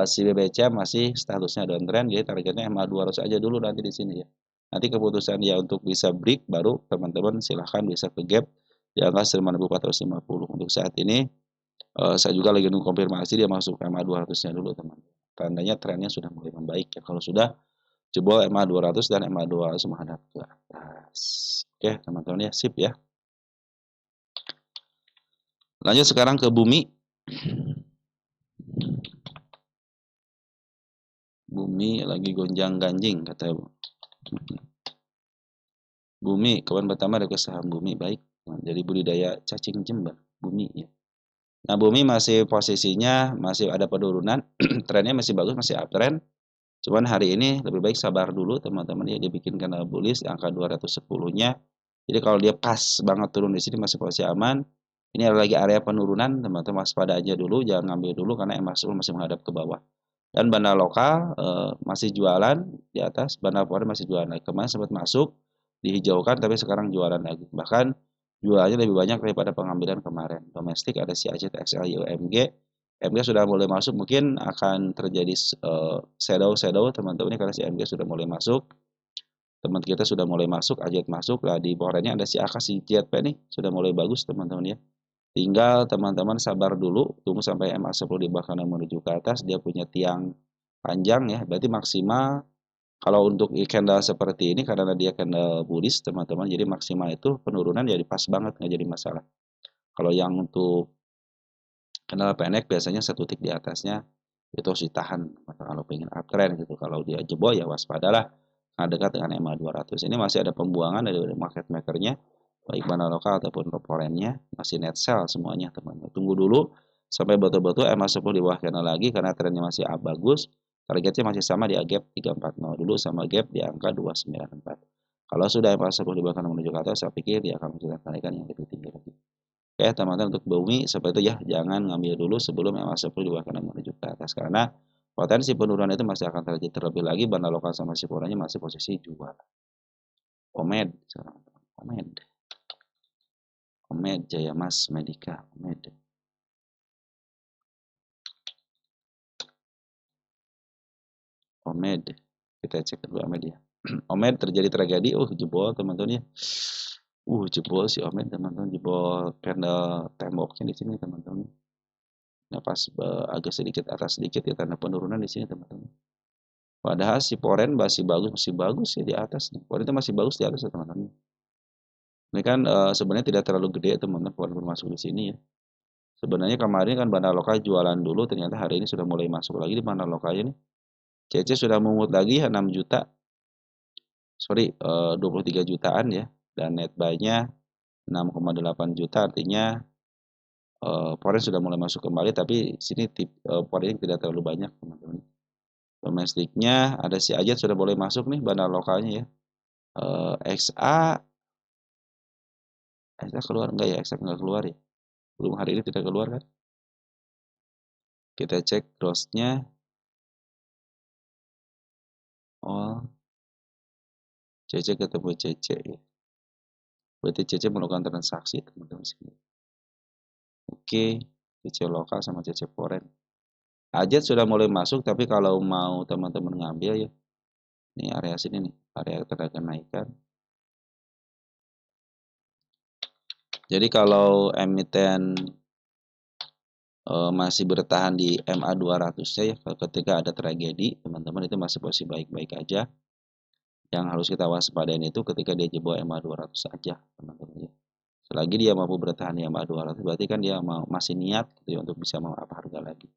si BBCA masih statusnya downtrend, jadi targetnya MA200 aja dulu nanti di sini ya. Nanti keputusan dia untuk bisa break, baru teman-teman silahkan bisa ke gap di angka 9.450. Untuk saat ini saya juga lagi nunggu konfirmasi dia masuk MA200-nya dulu teman-teman. Tandanya trennya sudah mulai membaik ya. Kalau sudah jebol MA200 dan MA200 menghadap ke atas. Oke teman-teman ya, sip ya. Lanjut sekarang ke bumi. Bumi lagi gonjang-ganjing kata Bumi. Kawan pertama ada ke saham Bumi baik. Jadi budidaya cacing jember Bumi ya. Nah, Bumi masih posisinya masih ada penurunan, trennya masih bagus, masih uptrend. Cuman hari ini lebih baik sabar dulu teman-teman ya, dibikin candle bullish angka 210-nya. Jadi kalau dia pas banget turun di sini masih posisi aman. Ini ada lagi area penurunan, teman-teman waspada aja dulu, jangan ngambil dulu karena MA10 masih menghadap ke bawah. Dan banda lokal masih jualan di atas, banda foreign masih jualan lagi. Kemarin sempat masuk, dihijaukan tapi sekarang jualan lagi. Bahkan jualannya lebih banyak daripada pengambilan kemarin. Domestik ada si ACT XL UMG. MG sudah mulai masuk, mungkin akan terjadi shadow teman-teman ini karena si MG sudah mulai masuk. Teman kita sudah mulai masuk, AJET masuk, lah di bawahnya ada si AK si JP nih, sudah mulai bagus teman-teman ya. Tinggal teman-teman sabar dulu, tunggu sampai MA10 di bawah kanan menuju ke atas, dia punya tiang panjang ya, berarti maksimal kalau untuk candle seperti ini karena dia candle bullish teman-teman, jadi maksimal itu penurunan jadi pas banget, nggak jadi masalah. Kalau yang untuk candle pendek biasanya satu titik di atasnya itu harus ditahan kalau pengen uptrend gitu. Kalau dia jebol ya waspadalah, nah dekat dengan MA200 ini masih ada pembuangan dari market makernya, baik bana lokal ataupun foreign-nya masih net sell semuanya teman-teman. Tunggu dulu sampai betul-betul MA10 di bawah candle lagi karena trennya masih bagus. Targetnya masih sama di gap 340 dulu sama gap di angka 294. Kalau sudah MA10 di bawah candle menuju ke atas, saya pikir dia akan menunjukkan kenaikan yang lebih tinggi lagi. Oke teman-teman, untuk bumi seperti itu ya, jangan ngambil dulu sebelum MA10 di bawah candle menuju ke atas karena potensi penurunan itu masih akan terjadi terlebih lagi banda lokal sama si foreign-nya masih posisi jual. Omed, Omed Jaya Mas Medika, Omed, kita cek dulu Omed ya. Omed terjadi tragedi, jebol teman-teman ya. Jebol si Omed teman-teman, jebol candle temboknya di sini teman-teman. Nah pas agak sedikit atas sedikit ya tanda penurunan di sini teman-teman. Padahal si foreign masih bagus ya di atas. Foreign itu masih bagus di atas ya teman-teman. Ini kan sebenarnya tidak terlalu gede teman-teman foreign masuk di sini ya. Sebenarnya kemarin kan banda lokal jualan dulu, ternyata hari ini sudah mulai masuk lagi di banda lokalnya nih. CC sudah memungut lagi 6 juta. Sorry, 23 jutaan ya. Dan net buy-nya 6,8 juta, artinya foreign sudah mulai masuk kembali, tapi sini foreign tidak terlalu banyak teman-teman. Domestiknya ada si Ajat sudah boleh masuk nih banda lokalnya ya. XA keluar enggak ya? XA enggak keluar ya? Belum, hari ini tidak keluar kan? Kita cek cross-nya. Oh, CC ketemu CC ya. Berarti CC melakukan transaksi teman-teman sini. Oke, CC lokal sama CC foreign. Ajet sudah mulai masuk, tapi kalau mau teman-teman ngambil ya, ini area sini nih, area tanda kenaikan. Jadi kalau emiten masih bertahan di MA 200-nya ya, ketika ada tragedi, teman-teman itu masih posisi baik-baik aja. Yang harus kita waspadain itu ketika dia jebol MA 200 aja, teman-teman ya. Selagi dia mampu bertahan di MA 200, berarti kan dia masih niat gitu ya untuk bisa mau up harga lagi.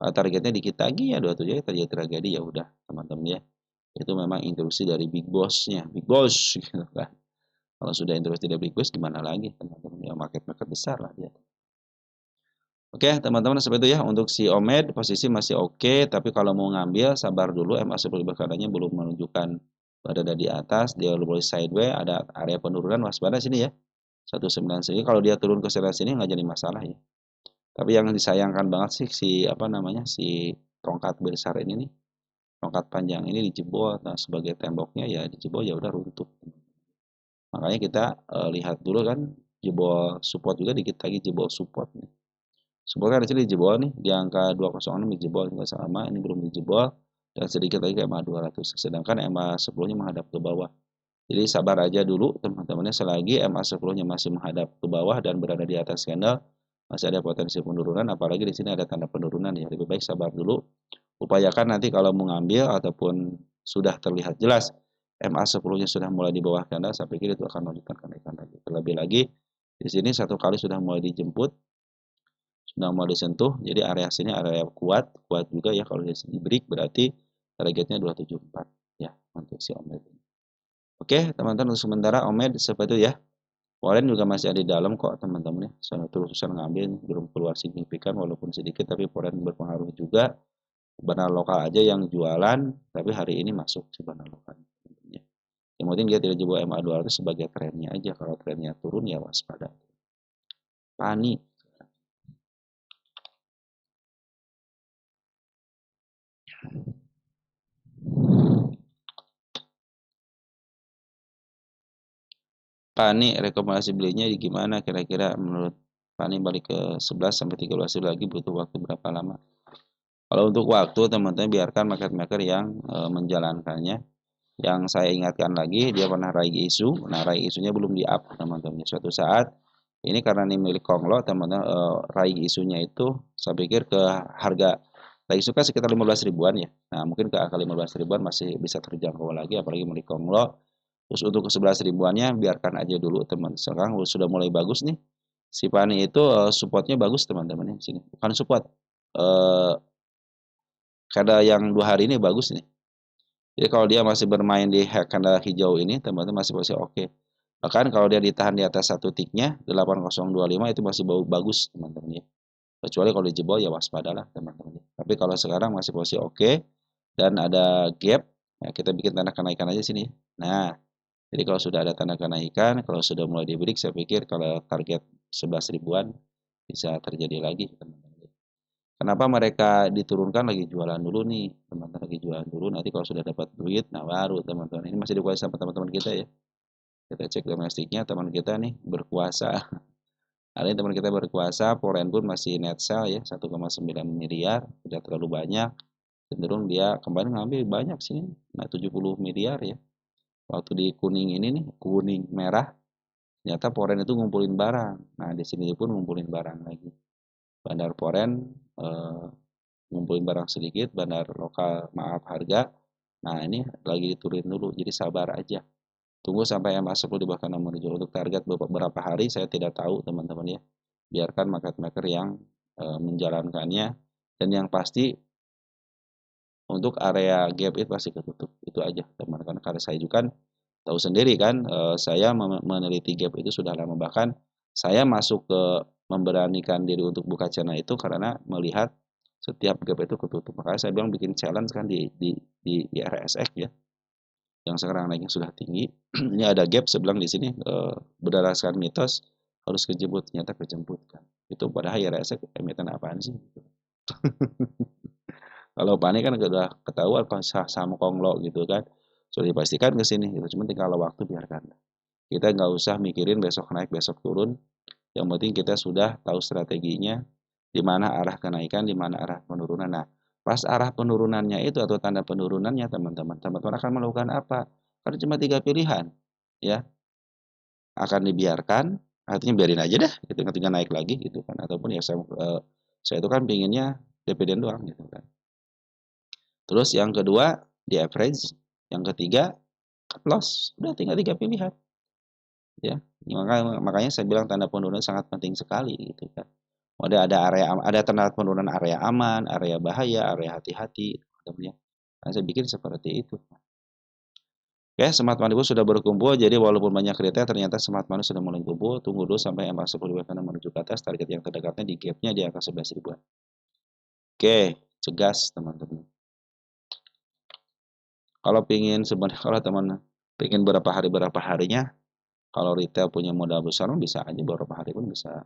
Targetnya dikit lagi ya 27 ya, terjadi tragedi ya udah, teman-teman ya. Itu memang instruksi dari big boss-nya, big boss gitu kan. Kalau sudah instruksi dari big boss gimana lagi, teman-teman ya, market besar lah dia. Oke, teman-teman, seperti itu ya untuk si Omed, posisi masih oke, tapi kalau mau ngambil sabar dulu, MA10 berkadanya belum menunjukkan berada di atas, dia boleh sideways, ada area penurunan, waspada sini ya. 19 sini, kalau dia turun ke sekitar sini nggak jadi masalah ya. Tapi yang disayangkan banget sih si apa namanya si tongkat besar ini nih, tongkat panjang ini dijebol, nah sebagai temboknya ya dijebol ya udah runtuh. Makanya kita lihat dulu kan, jebol support juga dikit lagi jebol support nih. Support kan di sini dijebol nih, di angka 206 dijebol juga sama, ini belum dijebol dan sedikit lagi ke MA 200. Sedangkan MA 10-nya menghadap ke bawah. Jadi sabar aja dulu teman-temannya, selagi MA 10-nya masih menghadap ke bawah dan berada di atas candle, masih ada potensi penurunan, apalagi di sini ada tanda penurunan ya. Lebih baik sabar dulu. Upayakan nanti kalau mau ngambil ataupun sudah terlihat jelas MA 10-nya sudah mulai di bawah candle, saya pikir itu akan melanjutkan kenaikan lagi. Terlebih lagi di sini satu kali sudah mulai dijemput, sudah mau disentuh, jadi area sini area kuat juga ya. Kalau di break berarti targetnya 274 ya untuk si Omed. Oke teman-teman, untuk sementara Omed seperti itu ya. Warren juga masih ada di dalam kok teman-teman ya. Saya terus-terusan ngambil, belum keluar signifikan walaupun sedikit, tapi Warren berpengaruh juga. Benar lokal aja yang jualan, tapi hari ini masuk si benar lokal. Yang penting dia tidak jebol MA 200 sebagai trennya aja. Kalau trennya turun ya waspada. Panik. Pani rekomendasi belinya gimana kira-kira menurut Pani? Balik ke 11 sampai 13 lagi butuh waktu berapa lama? Kalau untuk waktu teman-teman biarkan market maker yang menjalankannya. Yang saya ingatkan lagi, dia pernah raih isu. Nah, raih isunya belum di up teman-teman. Suatu saat ini karena ini milik Konglo teman-teman, raih isunya itu saya pikir ke harga raih isu kan sekitar 15 ribuan ya. Nah, mungkin ke angka 15 ribuan masih bisa terjangkau lagi, apalagi milik Konglo. Terus untuk ke 11 ribuannya biarkan aja dulu teman. Sekarang sudah mulai bagus nih. Si Pani itu supportnya bagus teman-teman ya sini. Bukan support. Eh Kada yang 2 hari ini bagus nih. Jadi kalau dia masih bermain di kanda hijau ini, teman-teman masih oke. Bahkan kalau dia ditahan di atas satu tiknya 8025 itu masih bagus teman-teman ya. Kecuali kalau dijebol ya waspadalah teman-teman ya. Tapi kalau sekarang masih posisi oke dan ada gap, ya kita bikin tanda kenaikan aja sini. Nah, jadi kalau sudah ada tanda kenaikan, kalau sudah mulai di break, saya pikir kalau target 11 ribuan bisa terjadi lagi teman-teman. Kenapa mereka diturunkan, lagi jualan dulu nih teman-teman, lagi jualan dulu, nanti kalau sudah dapat duit nah baru teman-teman, ini masih dikuasai sama teman-teman kita ya. Kita cek domestiknya, teman kita nih berkuasa. Hari ini teman kita berkuasa, foreign pun masih net sell ya 1,9 miliar, tidak terlalu banyak, cenderung dia kembali ngambil banyak sini, nah 70 miliar ya. Waktu di kuning ini nih, kuning merah, ternyata foreign itu ngumpulin barang. Nah di sini pun ngumpulin barang lagi. Bandar foreign ngumpulin barang sedikit, bandar lokal maaf harga. Nah ini lagi diturunin dulu, jadi sabar aja. Tunggu sampai MA10 di bawah 6 menuju. Untuk target beberapa hari saya tidak tahu teman-teman ya. Biarkan market maker yang menjalankannya, dan yang pasti untuk area gap itu pasti ketutup. Itu aja teman-teman. Karena saya juga kan tahu sendiri kan, saya meneliti gap itu sudah lama, bahkan saya masuk ke memberanikan diri untuk buka channel itu karena melihat setiap gap itu ketutup. Makanya saya bilang bikin challenge kan di RSX ya. yang sekarang naiknya sudah tinggi. Ini ada gap sebelang di sini, berdasarkan mitos harus kejemput, ternyata kejemput kan. Itu padahal ya rasa emiten apaan sih? Kalau panik kan udah ketahuan kalau saham Konglo gitu kan. Sudah dipastikan ke sini gitu. Cuma tinggal waktu biarkan. Kita nggak usah mikirin besok naik, besok turun. Yang penting kita sudah tahu strateginya, di mana arah kenaikan, di mana arah penurunan. Nah, pas arah penurunannya itu atau tanda penurunannya teman-teman akan melakukan apa? Karena cuma tiga pilihan, ya. Akan dibiarkan, artinya biarin aja dah, gitu, ketika naik lagi gitu kan. Ataupun ya saya itu kan pinginnya dividen doang gitu kan. Terus yang kedua di average, yang ketiga cut loss. Udah tinggal tiga pilihan, ya. Makanya saya bilang tanda penurunan sangat penting sekali gitu kan. Ada tanda penurunan area aman, area bahaya, area hati-hati, teman-teman ya. Nah, saya bikin seperti itu. Oke, Smart Money pun sudah berkumpul, jadi walaupun banyak kriteria, ternyata Smart Money sudah mulai kumpul. Tunggu dulu sampai MA10 kanan menuju ke atas, target yang terdekatnya di gapnya di angka 11 ribuan. Oke, cegas teman-teman. Kalau pingin sebenarnya kalau teman pingin berapa harinya, kalau retail punya modal besar bisa aja beberapa hari pun bisa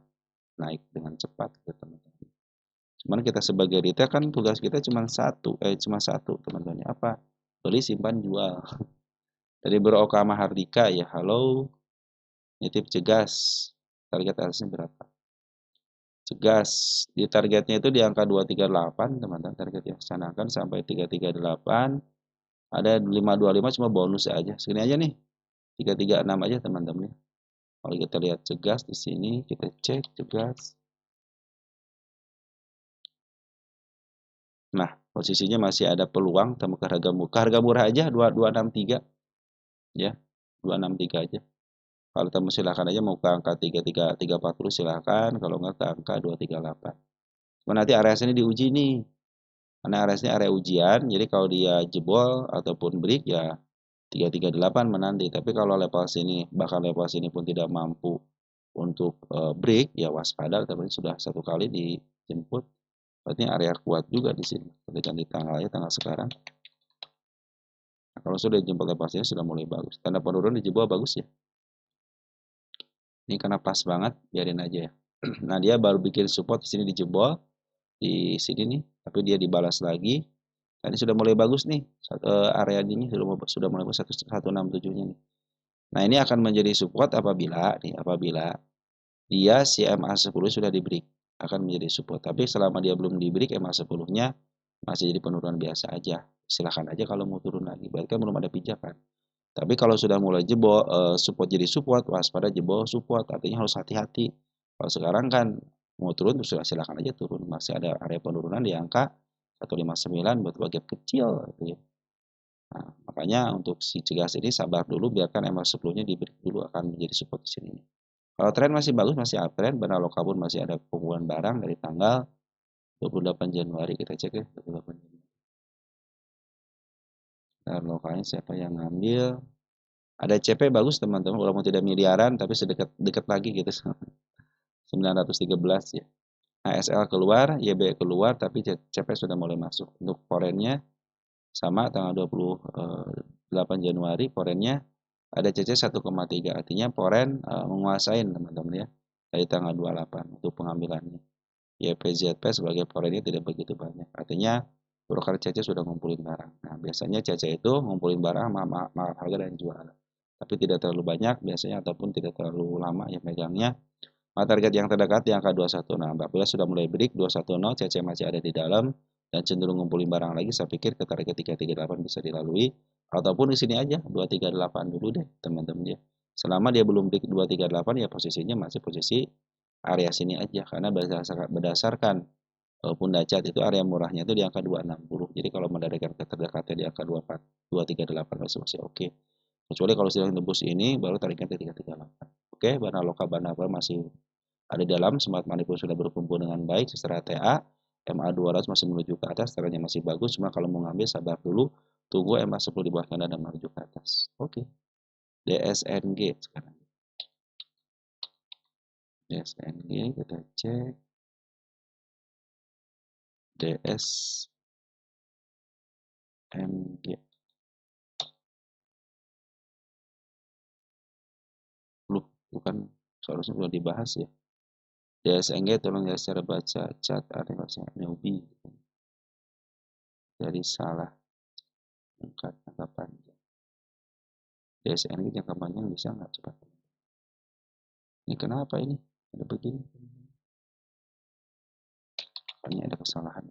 naik dengan cepat gitu teman-teman. Cuman kita sebagai retail kan tugas kita cuma satu teman-teman. Apa? Beli, simpan, jual. Dari Bro Oka Mahardika ya, halo, nitip cegas. Target atasnya berapa? Cegas. Di targetnya itu di angka 238, teman-teman. Target yang kesanakan sampai 338. Ada 525 cuma bonus aja. Segini aja nih. 336 aja teman-teman. Kalau kita lihat cegas di sini, kita cek cegas. Nah, posisinya masih ada peluang temu ke harga murah aja 2263 ya. 263 aja. Kalau temu silakan aja mau ke angka 340 silakan, kalau nggak ke angka 238. Cuma nanti area sini diuji nih. Karena area sini area ujian, jadi kalau dia jebol ataupun break ya 338 menanti. Tapi kalau level sini bahkan level sini pun tidak mampu untuk break ya waspada, tapi sudah satu kali dijemput. Berarti area kuat juga di sini. Ketika di tanggal sekarang. Nah, kalau sudah dijemput level sini sudah mulai bagus. Tanda penurunan di jebol bagus ya. Ini karena pas banget, biarin aja ya. Nah, dia baru bikin support di sini dijebol di sini nih, tapi dia dibalas lagi. Tadi sudah mulai bagus nih, area ini sudah mulai bagus 167-nya nih. Nah, ini akan menjadi support apabila dia si MA10 sudah di break, akan menjadi support. Tapi selama dia belum di break MA10-nya masih jadi penurunan biasa aja. Silahkan aja kalau mau turun lagi, berarti kan belum ada pijakan. Tapi kalau sudah mulai jebol, support jadi support, waspada jebol support, artinya harus hati-hati. Kalau sekarang kan mau turun, sudah silakan aja turun. Masih ada area penurunan di angka 159 buat gap kecil. Gitu ya. Nah, makanya untuk si cegas ini sabar dulu, biarkan MA10-nya di break dulu, akan menjadi support di sini. Kalau tren masih bagus, masih uptrend, benar lokal pun masih ada pengumpulan barang dari tanggal 28 Januari. Kita cek ya, 28 Januari. Dan lokalnya siapa yang ngambil? Ada CP bagus teman-teman, walaupun tidak miliaran tapi sedekat lagi gitu. 913 ya. ASL keluar, YB keluar tapi CP sudah mulai masuk. Untuk forennya sama tanggal 28 Januari forennya ada CC 1,3, artinya foren menguasain teman-teman ya dari tanggal 28 untuk pengambilannya. YPZP sebagai forennya tidak begitu banyak. Artinya broker CC sudah ngumpulin barang. Nah, biasanya CC itu ngumpulin barang sama harga dan jual. Tapi tidak terlalu banyak biasanya ataupun tidak terlalu lama ya megangnya. Target yang terdekat di angka 21. Nah, apabila sudah mulai break 210, CC masih ada di dalam dan cenderung ngumpulin barang lagi, saya pikir ke target 338 bisa dilalui ataupun di sini aja 238 dulu deh, teman-teman ya. Selama dia belum break 238 ya posisinya masih posisi area sini aja karena berdasarkan Punda Cat itu area murahnya itu di angka 260. Jadi kalau mendapatkan terdekatnya di angka 24, 238 masih oke. Kecuali kalau sudah tembus ini baru tariknya ke 338. Oke, Bana Loka Bana masih ada di dalam, Smart Money pun sudah berkumpul dengan baik secara TA. MA200 masih menuju ke atas, trennya masih bagus, cuma kalau mau ngambil sabar dulu, tunggu MA10 di bawah kanan dan menuju ke atas. Oke. DSNG sekarang. DSNG kita cek. DSNG. bukan seharusnya sudah dibahas ya. DSNG tolong ya secara baca chat ada newbie jadi salah angkat jangka panjang. DSNG jangka panjang bisa nggak coba? Ini kenapa ini ada begini? Kayaknya ada kesalahan.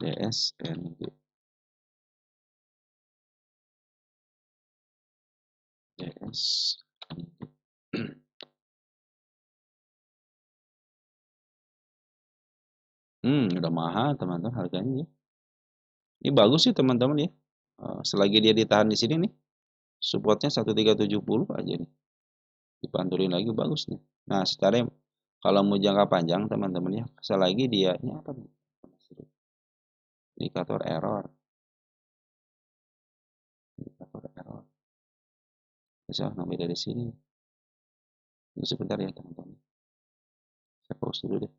DSNG udah mahal teman-teman harganya ya. Ini bagus sih teman-teman ya. Selagi dia ditahan di sini nih, supportnya 1370 aja nih. Dipantulin lagi bagus nih. Nah, secara kalau mau jangka panjang teman-teman ya, selagi dia ini apa nih? Indikator error. Indikator error. Bisa ngambil dari sini. Ini sebentar ya teman-teman. Saya pause dulu deh.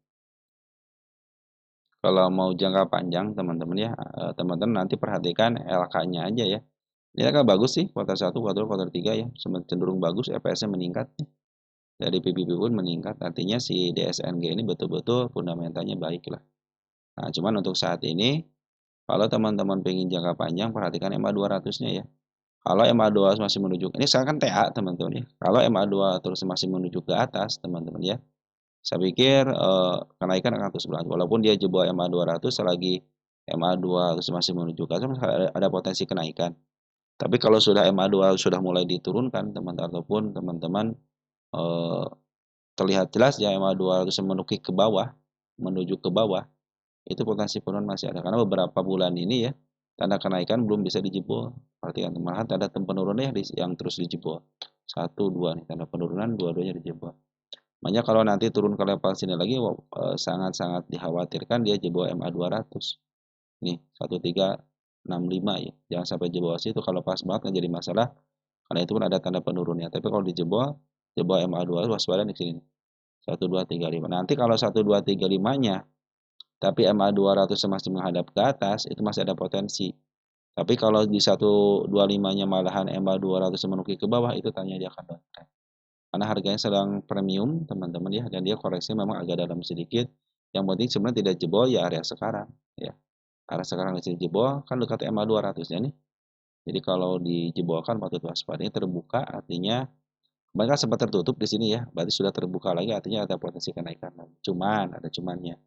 Kalau mau jangka panjang teman-teman ya, teman-teman nanti perhatikan LK-nya aja ya. Ini kan bagus sih, kuartal 1, kuartal 2, kuartal 3 ya. Cenderung bagus, EPS-nya meningkat. Dari PBB pun meningkat, artinya si DSNG ini betul-betul fundamentalnya baik lah. Nah, cuman untuk saat ini, kalau teman-teman pengen jangka panjang, perhatikan MA 200-nya ya. Kalau MA2 masih menuju, ini sekarang kan TA teman-teman ya. Kalau MA2 terus masih menuju ke atas teman-teman ya, saya pikir kenaikan akan terus berlanjut. Walaupun dia jebol MA 200, selagi MA2 terus masih menuju ke atas, ada potensi kenaikan. Tapi kalau sudah MA2 sudah mulai diturunkan teman-teman, ataupun teman-teman terlihat jelas ya MA2 terus menuki ke bawah, menuju ke bawah, itu potensi penurunan masih ada. Karena beberapa bulan ini ya, tanda kenaikan belum bisa dijebol. Perhatikan malahan tanda penurunannya yang terus dijebol. 1, 2 nih tanda penurunan, dua-duanya dijebol. Makanya kalau nanti turun ke level sini lagi sangat-sangat dikhawatirkan dia jebol MA 200. Nih 1365 ya. Jangan sampai jebol situ, kalau pas banget nggak jadi masalah karena itu pun ada tanda penurunnya. Tapi kalau dijebol MA 200 waspada di sini. 1 2 3 5. Nanti kalau 1 2 3 5-nya tapi MA 200 masih menghadap ke atas, itu masih ada potensi. Tapi kalau di 125-nya malahan MA 200 menuki ke bawah, itu tanya dia akan downtrend. Karena harganya sedang premium, teman-teman ya, dan dia koreksi memang agak dalam sedikit. Yang penting sebenarnya tidak jebol ya area sekarang, ya. Area sekarang masih jebol, kan dekat MA 200-nya nih. Jadi kalau dijebolkan patut waspada. Ini terbuka, artinya kemarin kan sempat tertutup di sini ya, berarti sudah terbuka lagi, artinya ada potensi kenaikan. Cuman, ada cumannya.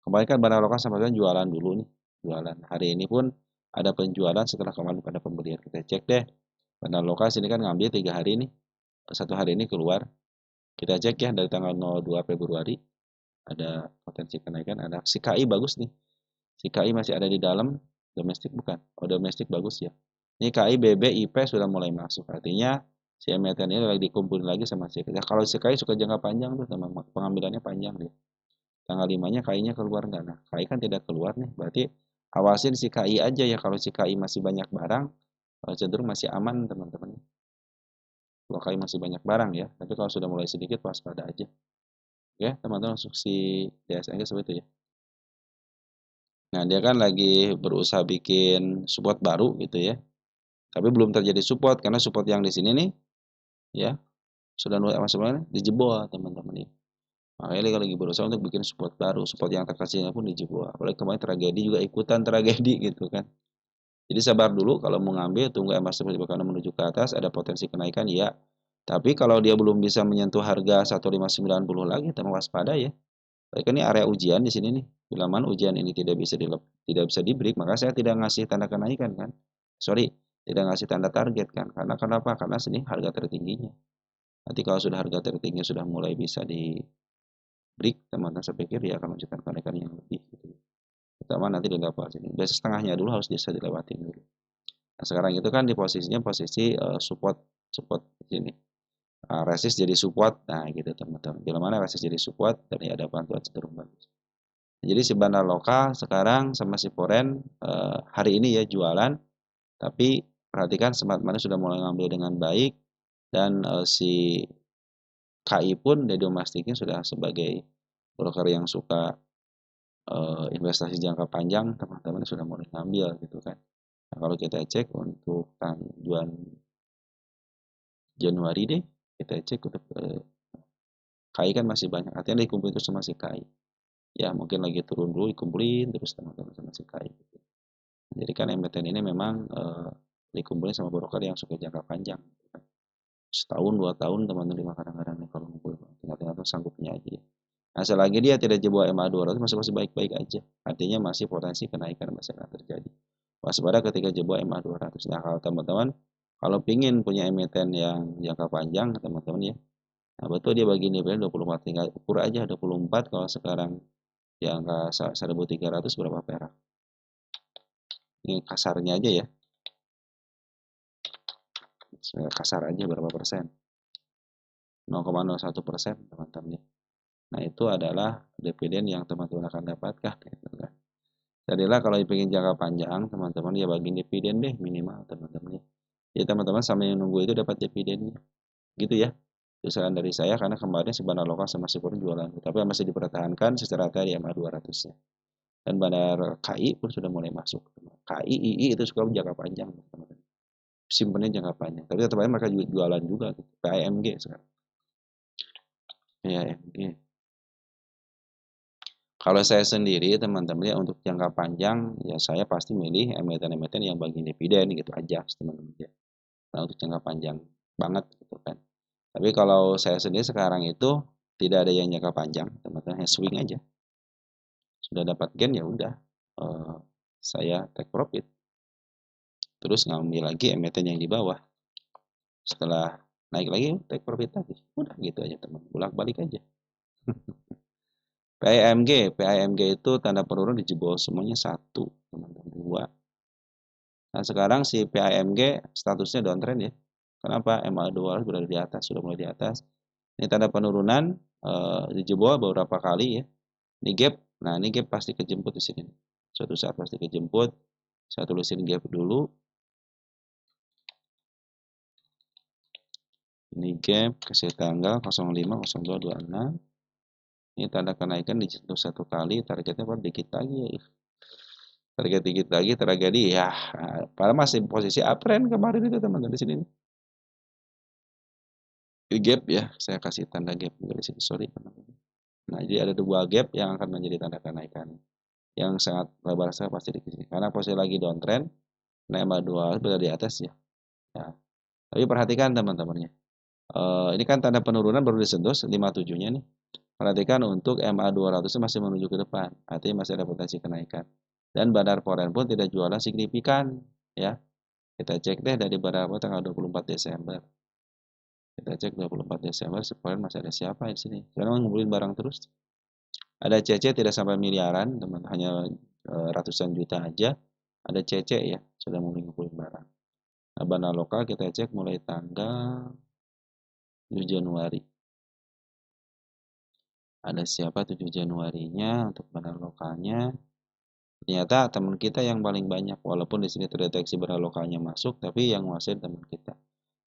Kemarin kan Bandar Lokal sampaikan jualan dulu nih, jualan. Hari ini pun ada penjualan setelah kemarin pada pembelian. Kita cek deh, Bandar Lokal sini kan ngambil 3 hari nih, 1 hari ini keluar. Kita cek ya dari tanggal 02 Februari, ada potensi kenaikan, ada si KI bagus nih. Si KI masih ada di dalam, domestik bukan? Oh domestik bagus ya. Ini KI, BB, IP sudah mulai masuk, artinya si emiten ini lagi dikumpulin lagi sama si KI. Kalau si KI suka jangka panjang tuh, teman, pengambilannya panjang deh. Tanggal 5-nya KI-nya keluar nggak? Nah, KI kan tidak keluar nih, berarti awasin si KI aja ya. Kalau si KI masih banyak barang, cenderung masih aman teman-teman. Kalau KI masih banyak barang ya, tapi kalau sudah mulai sedikit waspada aja. Oke, teman-teman masuk si DSNG seperti itu ya. Nah, dia kan lagi berusaha bikin support baru gitu ya. Tapi belum terjadi support karena support yang di sini nih ya sudah mulai sebenarnya dijebol teman-teman ya. Makanya dia lagi berusaha untuk bikin support baru, support yang terkasihnya pun dijebol. Apalagi kemarin tragedi juga ikutan tragedi gitu kan. Jadi sabar dulu kalau mau ngambil, tunggu emas karena menuju ke atas, ada potensi kenaikan ya. Tapi kalau dia belum bisa menyentuh harga 1590 lagi, kita waspada ya. Kan ini area ujian di sini nih. Bila mana ujian ini tidak bisa di break, maka saya tidak ngasih tanda kenaikan kan. Sorry, tidak ngasih tanda target kan. Karena kenapa? Karena sini harga tertingginya. Nanti kalau sudah harga tertinggi sudah mulai bisa di break, teman-teman saya pikir dia akan menunjukkan kenaikan yang lebih gitu. Pertama nanti di level sini. Biasa setengahnya dulu harus bisa dilewatin dulu. Nah, sekarang itu kan di posisinya posisi support sini. Resist jadi support. Nah, gitu teman-teman. Bila mana resist jadi support dan ada bantuan cenderung bagus. Jadi si Bandar Lokal sekarang sama si Foren hari ini ya jualan, tapi perhatikan Smart Money sudah mulai ngambil dengan baik dan si KI pun dari domestiknya sudah sebagai broker yang suka investasi jangka panjang, teman-teman sudah mulai ngambil gitu kan. Nah, kalau kita cek untuk tanggal Januari deh, kita cek untuk KAI kan masih banyak, artinya dikumpulin terus sama si KAI. Ya mungkin lagi turun dulu dikumpulin terus teman-teman sama si KAI. Gitu. Jadi kan emiten ini memang dikumpulin sama broker yang suka jangka panjang. Gitu kan. Setahun 2 tahun teman-teman kadang-kadang nih kalau ngumpulin, tinggal sanggupnya aja. Nah, selagi dia tidak jebol MA200 masih baik-baik aja. Artinya masih potensi kenaikan masih akan terjadi. Waspada ketika jebol MA200. Nah, kalau teman-teman kalau pingin punya emiten yang jangka panjang, teman-teman ya. Nah, betul dia bagi nilai 24, tinggal ukur aja 24 kalau sekarang di angka 1.300 berapa perak. Ini kasarnya aja ya. Kasar aja berapa persen. 0,01% teman-teman ya. Nah, itu adalah dividen yang teman-teman akan dapatkan. Gitu kan. Jadilah kalau ingin jangka panjang, teman-teman ya bagi dividen deh minimal teman-teman ya. Jadi teman-teman sambil nunggu itu dapat dividennya. Gitu ya. Itu saran dari saya karena kemarin si Bandar Lokal sama si Purun jualan. Tapi masih dipertahankan secara rata di MA200 ya. Dan Bandar KI pun sudah mulai masuk. KI, II itu suka jangka panjang teman-teman. Simpennya jangka panjang. Tapi tetap aja mereka jualan juga. Gitu. PAMG sekarang. PAMG. Kalau saya sendiri teman-teman ya untuk jangka panjang ya saya pasti milih emiten-emiten yang bagi dividen gitu aja teman-teman ya. Nah, untuk jangka panjang banget gitu kan. Tapi kalau saya sendiri sekarang itu tidak ada yang jangka panjang, teman-teman hanya swing aja. Sudah dapat gain ya udah saya take profit. Terus ngambil lagi emiten yang di bawah. Setelah naik lagi take profit lagi. Udah gitu aja teman. Bolak-balik aja. PIMG itu tanda penurun di jebol semuanya 1, teman-teman 2. Nah, sekarang si PIMG statusnya downtrend ya. Kenapa? MA2 berada di atas, sudah mulai di atas. Ini tanda penurunan dijebol beberapa kali ya. Ini gap. Nah, ini gap pasti kejemput di sini. Suatu saat pasti kejemput. Saya tulisin gap dulu. Ini gap, kasih tanggal 050226. Ini tanda kenaikan disentuh 1 kali, targetnya dikit lagi. Target dikit lagi, tragedi ya. Padahal masih posisi uptrend kemarin itu teman-teman di sini. Ini gap ya, saya kasih tanda gap di sini, sorry. Nah, jadi ada 2 gap yang akan menjadi tanda kenaikan. Yang sangat lebar saya pasti di sini. Karena posisi lagi downtrend, nah MA2 berada di atas ya. Ya. Tapi perhatikan teman-temannya. Ini kan tanda penurunan baru disentuh 57-nya nih. Perhatikan untuk MA200 masih menuju ke depan, artinya masih ada potensi kenaikan. Dan Bandar Foreign pun tidak jualan signifikan, ya. Kita cek deh dari berapa tanggal 24 Desember. Kita cek 24 Desember, Foreign masih ada siapa di sini? Karena ngumpulin barang terus. Ada CC tidak sampai miliaran, teman, hanya ratusan juta aja. Ada CC ya, sudah mulai ngumpulin barang. Nah, Bandar lokal kita cek mulai tanggal 7 Januari. Ada siapa 7 Januarinya untuk bandar lokalnya? Ternyata teman kita yang paling banyak, walaupun di sini terdeteksi bandar lokalnya masuk, tapi yang menguasai teman kita.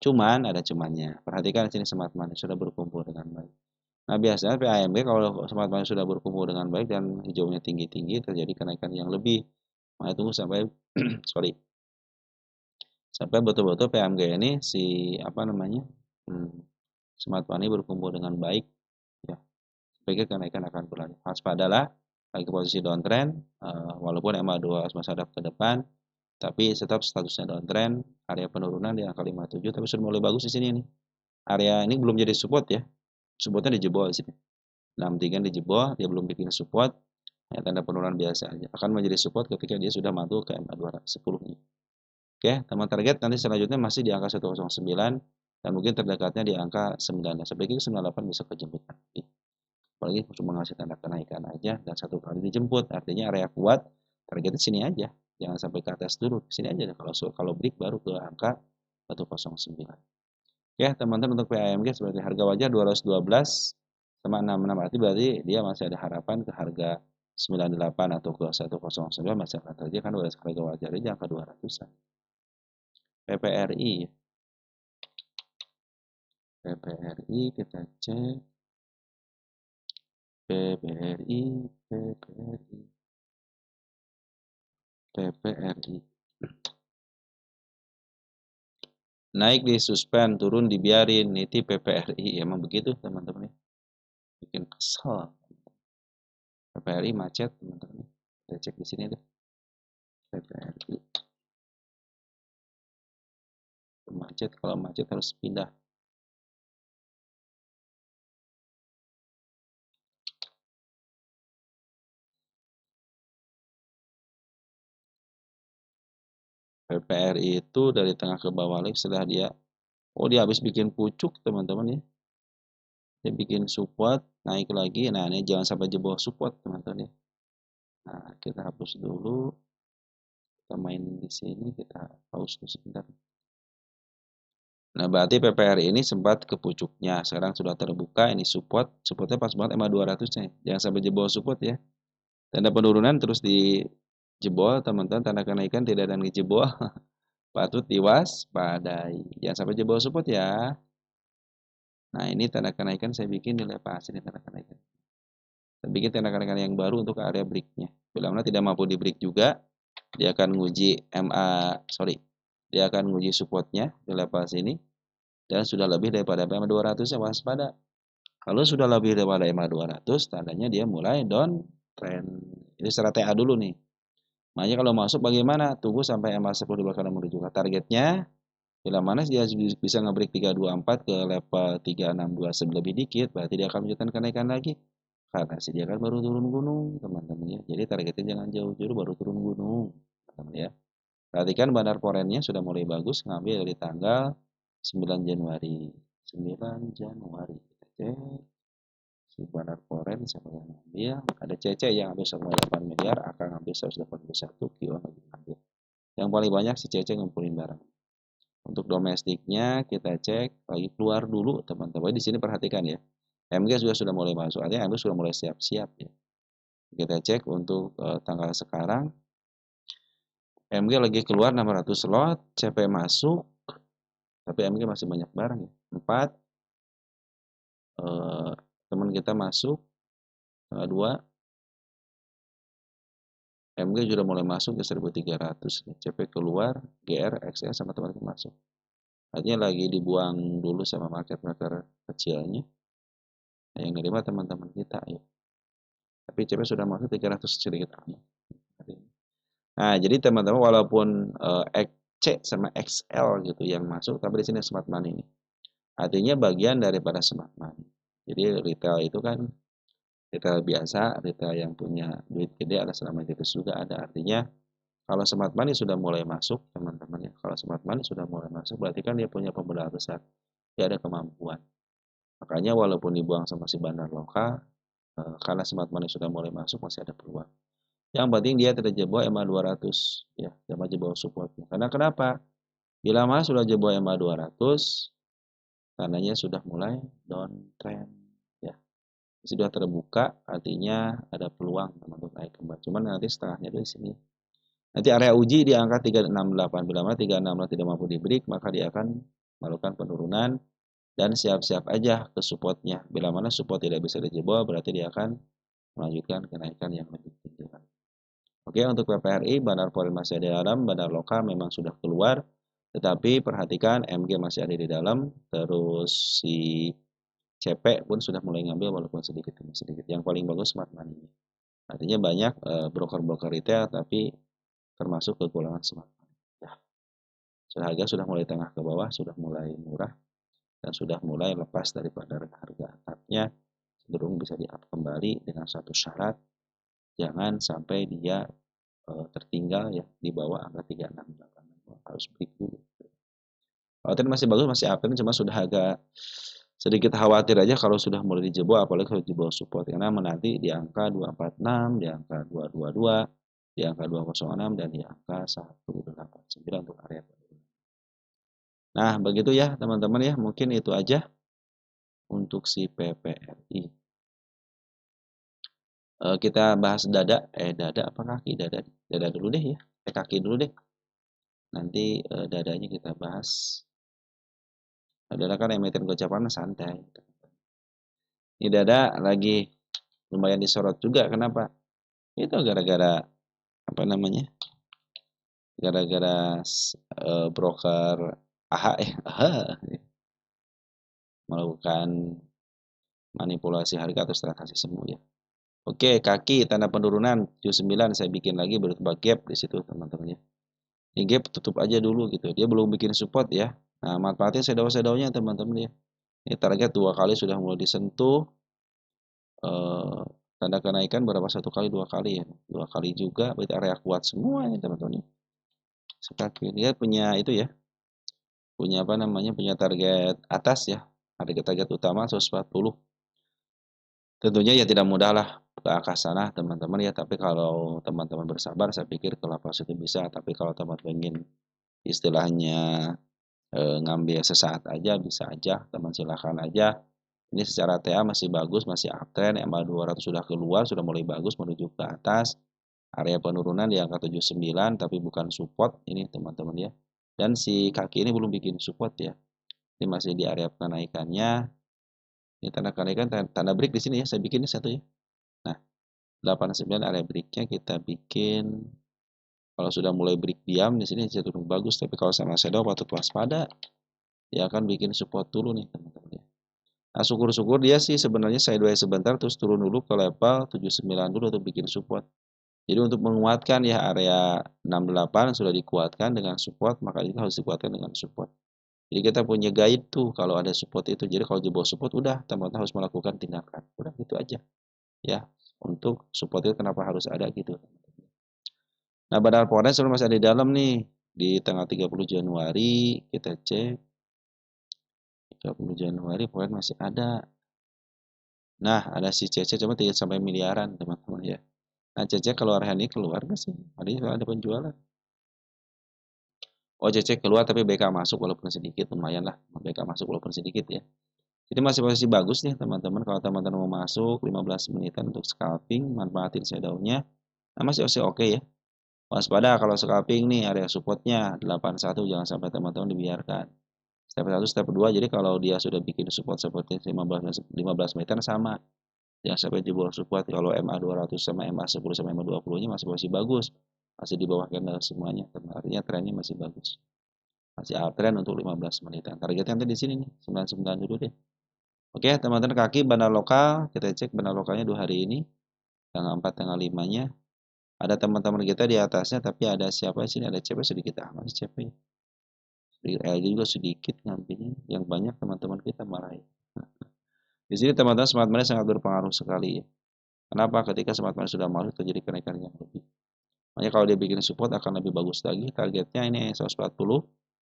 Cuman ada cumannya. Perhatikan di sini smart money sudah berkumpul dengan baik. Nah, biasanya PAMG kalau smart money sudah berkumpul dengan baik dan hijaunya tinggi-tinggi terjadi kenaikan yang lebih. Nah, tunggu sampai sorry. Sampai betul-betul PAMG ini si apa namanya? Smart money berkumpul dengan baik ya. Pikir kenaikan akan berlanjut. Waspadalah lagi posisi downtrend, walaupun MA2 masih ada ke depan, tapi tetap statusnya downtrend, area penurunan di angka 57, tapi sudah mulai bagus di sini nih. Area ini belum jadi support ya, supportnya dijebol di sini. 63 dijebol, dia belum bikin support, ya, tanda penurunan biasa aja. Akan menjadi support ketika dia sudah masuk ke MA210 nya. Oke, teman target nanti selanjutnya masih di angka 109 dan mungkin terdekatnya di angka 9. Saya pikir 98 bisa kejemput nanti. Apalagi cuma ngasih tanda kenaikan aja dan 1 kali dijemput, artinya area kuat targetnya sini aja, jangan sampai ke atas dulu, sini aja kalau break baru ke angka 109. Ya teman-teman, untuk PAMG seperti harga wajar 212 sama 66, berarti dia masih ada harapan ke harga 98 atau ke 109 masih akan terjadi kan udah harga wajar di angka 200-an. PPRI kita cek PBRI, PBRI, PPRI. Naik di suspend, turun dibiarin, niti PPRI. Emang begitu teman-teman. Bikin kesel. PPRI macet teman-teman. Kita cek di sini deh. PPRI. Macet, kalau macet harus pindah. PPRI itu dari tengah ke bawah lagi setelah dia, oh dia habis bikin pucuk teman-teman ya. Dia bikin support, naik lagi. Nah ini jangan sampai jebol support teman-teman ya. Nah kita hapus dulu. Kita main di sini, kita pause dulu sebentar. Nah berarti PPRI ini sempat ke pucuknya. Sekarang sudah terbuka, ini support. Supportnya pas banget MA 200-nya. Jangan sampai jebol support ya. Tanda penurunan terus di jebol teman-teman. Tanda kenaikan tidak ada yang dijebol. Patut diwaspadai. Jangan sampai jebol support ya. Nah ini tanda kenaikan saya bikin dilepas. Ini tanda kenaikan. Saya bikin tanda kenaikan yang baru untuk area breaknya. Bila mana tidak mampu di break juga, dia akan nguji dia akan nguji supportnya dilepas ini. Dan sudah lebih daripada MA 200 ya waspada. Kalau sudah lebih daripada MA 200, tandanya dia mulai down trend. Ini secara TA dulu nih. Makanya kalau masuk bagaimana? Tunggu sampai MA 10 bakal menuju ke targetnya. Bila mana dia bisa nge-break 324 ke level 362 lebih dikit, berarti dia akan melanjutkan kenaikan lagi. Karena sih dia kan baru turun gunung, teman-teman ya. Jadi targetnya jangan jauh-jauh baru turun gunung, teman-teman ya. Perhatikan bandar forennya sudah mulai bagus, ngambil dari tanggal 9 Januari. 9 Januari. Kita cek. Si bandar foren siapa yang ngambil? Ada CC yang ambil 1,8 miliar, akan ngambil 181, Kion lagi ngambil. Yang paling banyak si CC ngumpulin barang. Untuk domestiknya kita cek lagi keluar dulu teman-teman. Di sini perhatikan ya. MG juga sudah mulai masuk, artinya MG sudah mulai siap-siap ya. Kita cek untuk tanggal sekarang. MG lagi keluar 600 slot, CP masuk, tapi MG masih banyak barang ya. 4 teman kita masuk, 2 MG sudah mulai masuk ke 1300, CP keluar, GR, XS sama teman-teman masuk. Artinya lagi dibuang dulu sama market maker kecilnya. Nah, yang nerima teman-teman kita ya. Tapi CP sudah masuk 300 sedikit amat. Nah, jadi teman-teman walaupun XC sama XL gitu yang masuk, tapi di sini smart money nih. Artinya bagian daripada smart money. Jadi retail itu kan retail biasa, retail yang punya duit gede ada selama tipis juga ada. Artinya kalau smart money sudah mulai masuk, teman-teman ya. Kalau smart money sudah mulai masuk, berarti kan dia punya pemodal besar. Dia ada kemampuan. Makanya walaupun dibuang sama si bandar lokal, karena smart money sudah mulai masuk masih ada peluang. Yang penting dia tidak jebol MA 200 ya, jangan jebol supportnya. Karena kenapa? Bila mana sudah jebol MA 200, tandanya sudah mulai downtrend ya. Sudah terbuka, artinya ada peluang untuk naik kembali. Cuman nanti setengahnya di sini. Nanti area uji di angka 368. Bila mana 368 tidak mampu di break, maka dia akan melakukan penurunan dan siap-siap aja ke supportnya. Bila mana support tidak bisa dijebol, berarti dia akan melanjutkan kenaikan yang lebih tinggi. Oke, untuk PPRI, bandar foreign masih ada di dalam, bandar lokal memang sudah keluar, tetapi perhatikan MG masih ada di dalam, terus si CP pun sudah mulai ngambil walaupun sedikit demi sedikit. Yang paling bagus smart money. Artinya banyak broker-broker retail, tapi termasuk ke golongan smart money. Ya. Harga sudah mulai tengah ke bawah, sudah mulai murah, dan sudah mulai lepas daripada harga atapnya, cenderung bisa di-up kembali dengan satu syarat, jangan sampai dia tertinggal ya di bawah angka 368 harus break dulu. Kalau tadi masih bagus masih uptrend cuma sudah agak sedikit khawatir aja kalau sudah mulai dijebol apalagi kalau jebol support karena menanti di angka 246, di angka 222, di angka 206 dan di angka 189 untuk area. Nah, begitu ya teman-teman ya, mungkin itu aja untuk si PPRI. Kita bahas dada apa kaki dada dulu deh ya, kaki dulu deh. Nanti dadanya kita bahas. Dada kan emiten gocapan santai. Ini dada lagi lumayan disorot juga. Kenapa? Itu gara-gara apa namanya? Gara-gara broker AHA melakukan manipulasi harga atau transaksi semu ya. Oke, kaki tanda penurunan 79 saya bikin lagi berupa gap di situ teman-teman ya. Ini gap tutup aja dulu gitu. Dia belum bikin support ya. Nah, manfaatin shadow-shadownya teman-teman ya. Ini target 2 kali sudah mulai disentuh. Tanda kenaikan berapa? 1 kali, 2 kali ya. 2 kali juga berarti area kuat semua ini teman-teman ya. Sekaki dia punya itu ya. Punya apa namanya? Punya target atas ya. Target utama 140. Tentunya ya tidak mudah lah ke arah sana teman-teman ya, tapi kalau teman-teman bersabar saya pikir ke lapas itu bisa, tapi kalau teman-teman ingin istilahnya ngambil sesaat aja bisa aja, teman silahkan aja. Ini secara TA masih bagus, masih uptrend, MA 200 sudah keluar, sudah mulai bagus menuju ke atas. Area penurunan di angka 79 tapi bukan support ini teman-teman ya. Dan si kaki ini belum bikin support ya. Ini masih di area penaikannya. Ini tanda kenaikan, tanda break di sini ya, saya bikin ini satu ya. Nah, 89 area breaknya kita bikin. Kalau sudah mulai break diam di sini cenderung bagus, tapi kalau sama shadow patut waspada. Dia akan bikin support dulu nih teman-teman ya. Nah, syukur-syukur dia sih sebenarnya sideways sebentar terus turun dulu ke level 79 dulu untuk bikin support. Jadi untuk menguatkan ya area 68 sudah dikuatkan dengan support, maka itu harus dikuatkan dengan support. Jadi kita punya guide tuh kalau ada support itu. Jadi kalau jebol support udah teman-teman harus melakukan tindakan. Udah gitu aja. Ya, untuk support itu kenapa harus ada gitu. Nah, Bandar Forex sudah masih ada di dalam nih. Di tanggal 30 Januari kita cek. 30 Januari Forex masih ada. Nah, ada si CC cuma 3 sampai miliaran teman-teman ya. Nah, CC keluar hari ini keluar nggak sih? Hari ini ada penjualan. Oh, CC keluar tapi BK masuk walaupun sedikit, lumayan lah. BK masuk walaupun sedikit ya. Jadi masih posisi bagus nih teman-teman. Kalau teman-teman mau masuk 15 menitan untuk scalping, manfaatin shadownya. Nah, masih oke ya. Waspada kalau scalping nih area supportnya 81, jangan sampai teman-teman dibiarkan. Step 1, step 2, jadi kalau dia sudah bikin support seperti 15 meter sama. Jangan sampai jebol support. Kalau MA 200 sama MA 10 sama MA 20 nya masih bagus. Masih di bawah candle semuanya. Artinya trennya masih bagus. Masih uptrend untuk 15 menitan. Targetnya nanti di sini nih, 99 dulu deh. Oke, teman-teman kaki bandar lokal, kita cek bandar lokalnya 2 hari ini. Tanggal 4, tanggal 5-nya. Ada teman-teman kita di atasnya, tapi ada siapa sih? Ada CP sedikit amat CP. LG juga sedikit ngambilnya. Yang banyak teman-teman kita malah ya. Di sini teman-teman smart money sangat berpengaruh sekali ya. Kenapa? Ketika smart money sudah masuk terjadi kenaikan yang lebih. Makanya kalau dia bikin support akan lebih bagus lagi. Targetnya ini 140.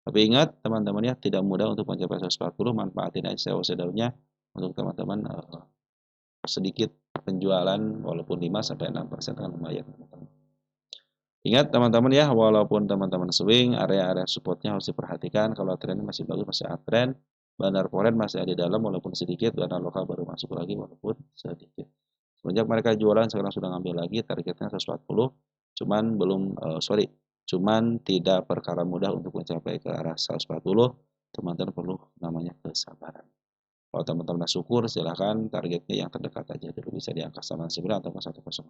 Tapi ingat teman-teman ya, tidak mudah untuk mencapai 140. Manfaatin aja shadow-nya untuk teman-teman sedikit penjualan walaupun 5-6% kan lumayan teman-teman. Ingat teman-teman ya, walaupun teman-teman swing, area-area supportnya harus diperhatikan. Kalau trennya masih bagus, masih uptrend. Bandar foreign masih ada di dalam walaupun sedikit. Bandar lokal baru masuk lagi walaupun sedikit. Semenjak mereka jualan sekarang sudah ngambil lagi, targetnya 140. Cuman belum, cuman tidak perkara mudah untuk mencapai ke arah 140. Teman-teman perlu namanya kesabaran. Kalau teman-teman syukur, silahkan targetnya yang terdekat aja dulu, bisa di angka 99 atau 106.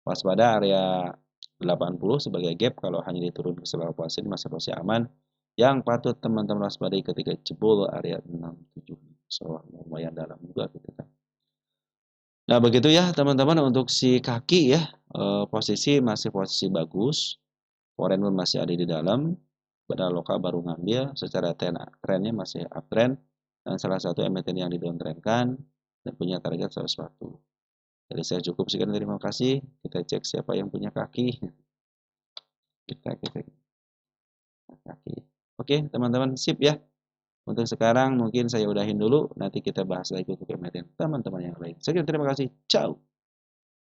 Waspada area 80 sebagai gap, kalau hanya diturun ke sebelah posisi masih posisi aman. Yang patut teman-teman waspadai ketika jebol area 67. So, lumayan dalam juga gitu kan. Nah, begitu ya teman-teman untuk si kaki ya. Posisi masih posisi bagus. Foreign pun masih ada di dalam. Bandar lokal baru ngambil. Secara trennya masih uptrend. Dan salah satu emiten yang didowntrendkan dan punya target 140. Jadi saya cukup sekian, terima kasih. Kita cek siapa yang punya kaki. Kita kaki. Oke, teman-teman, sip ya. Untuk sekarang mungkin saya udahin dulu. Nanti kita bahas lagi untuk emiten teman-teman yang lain. Sekian, terima kasih. Ciao.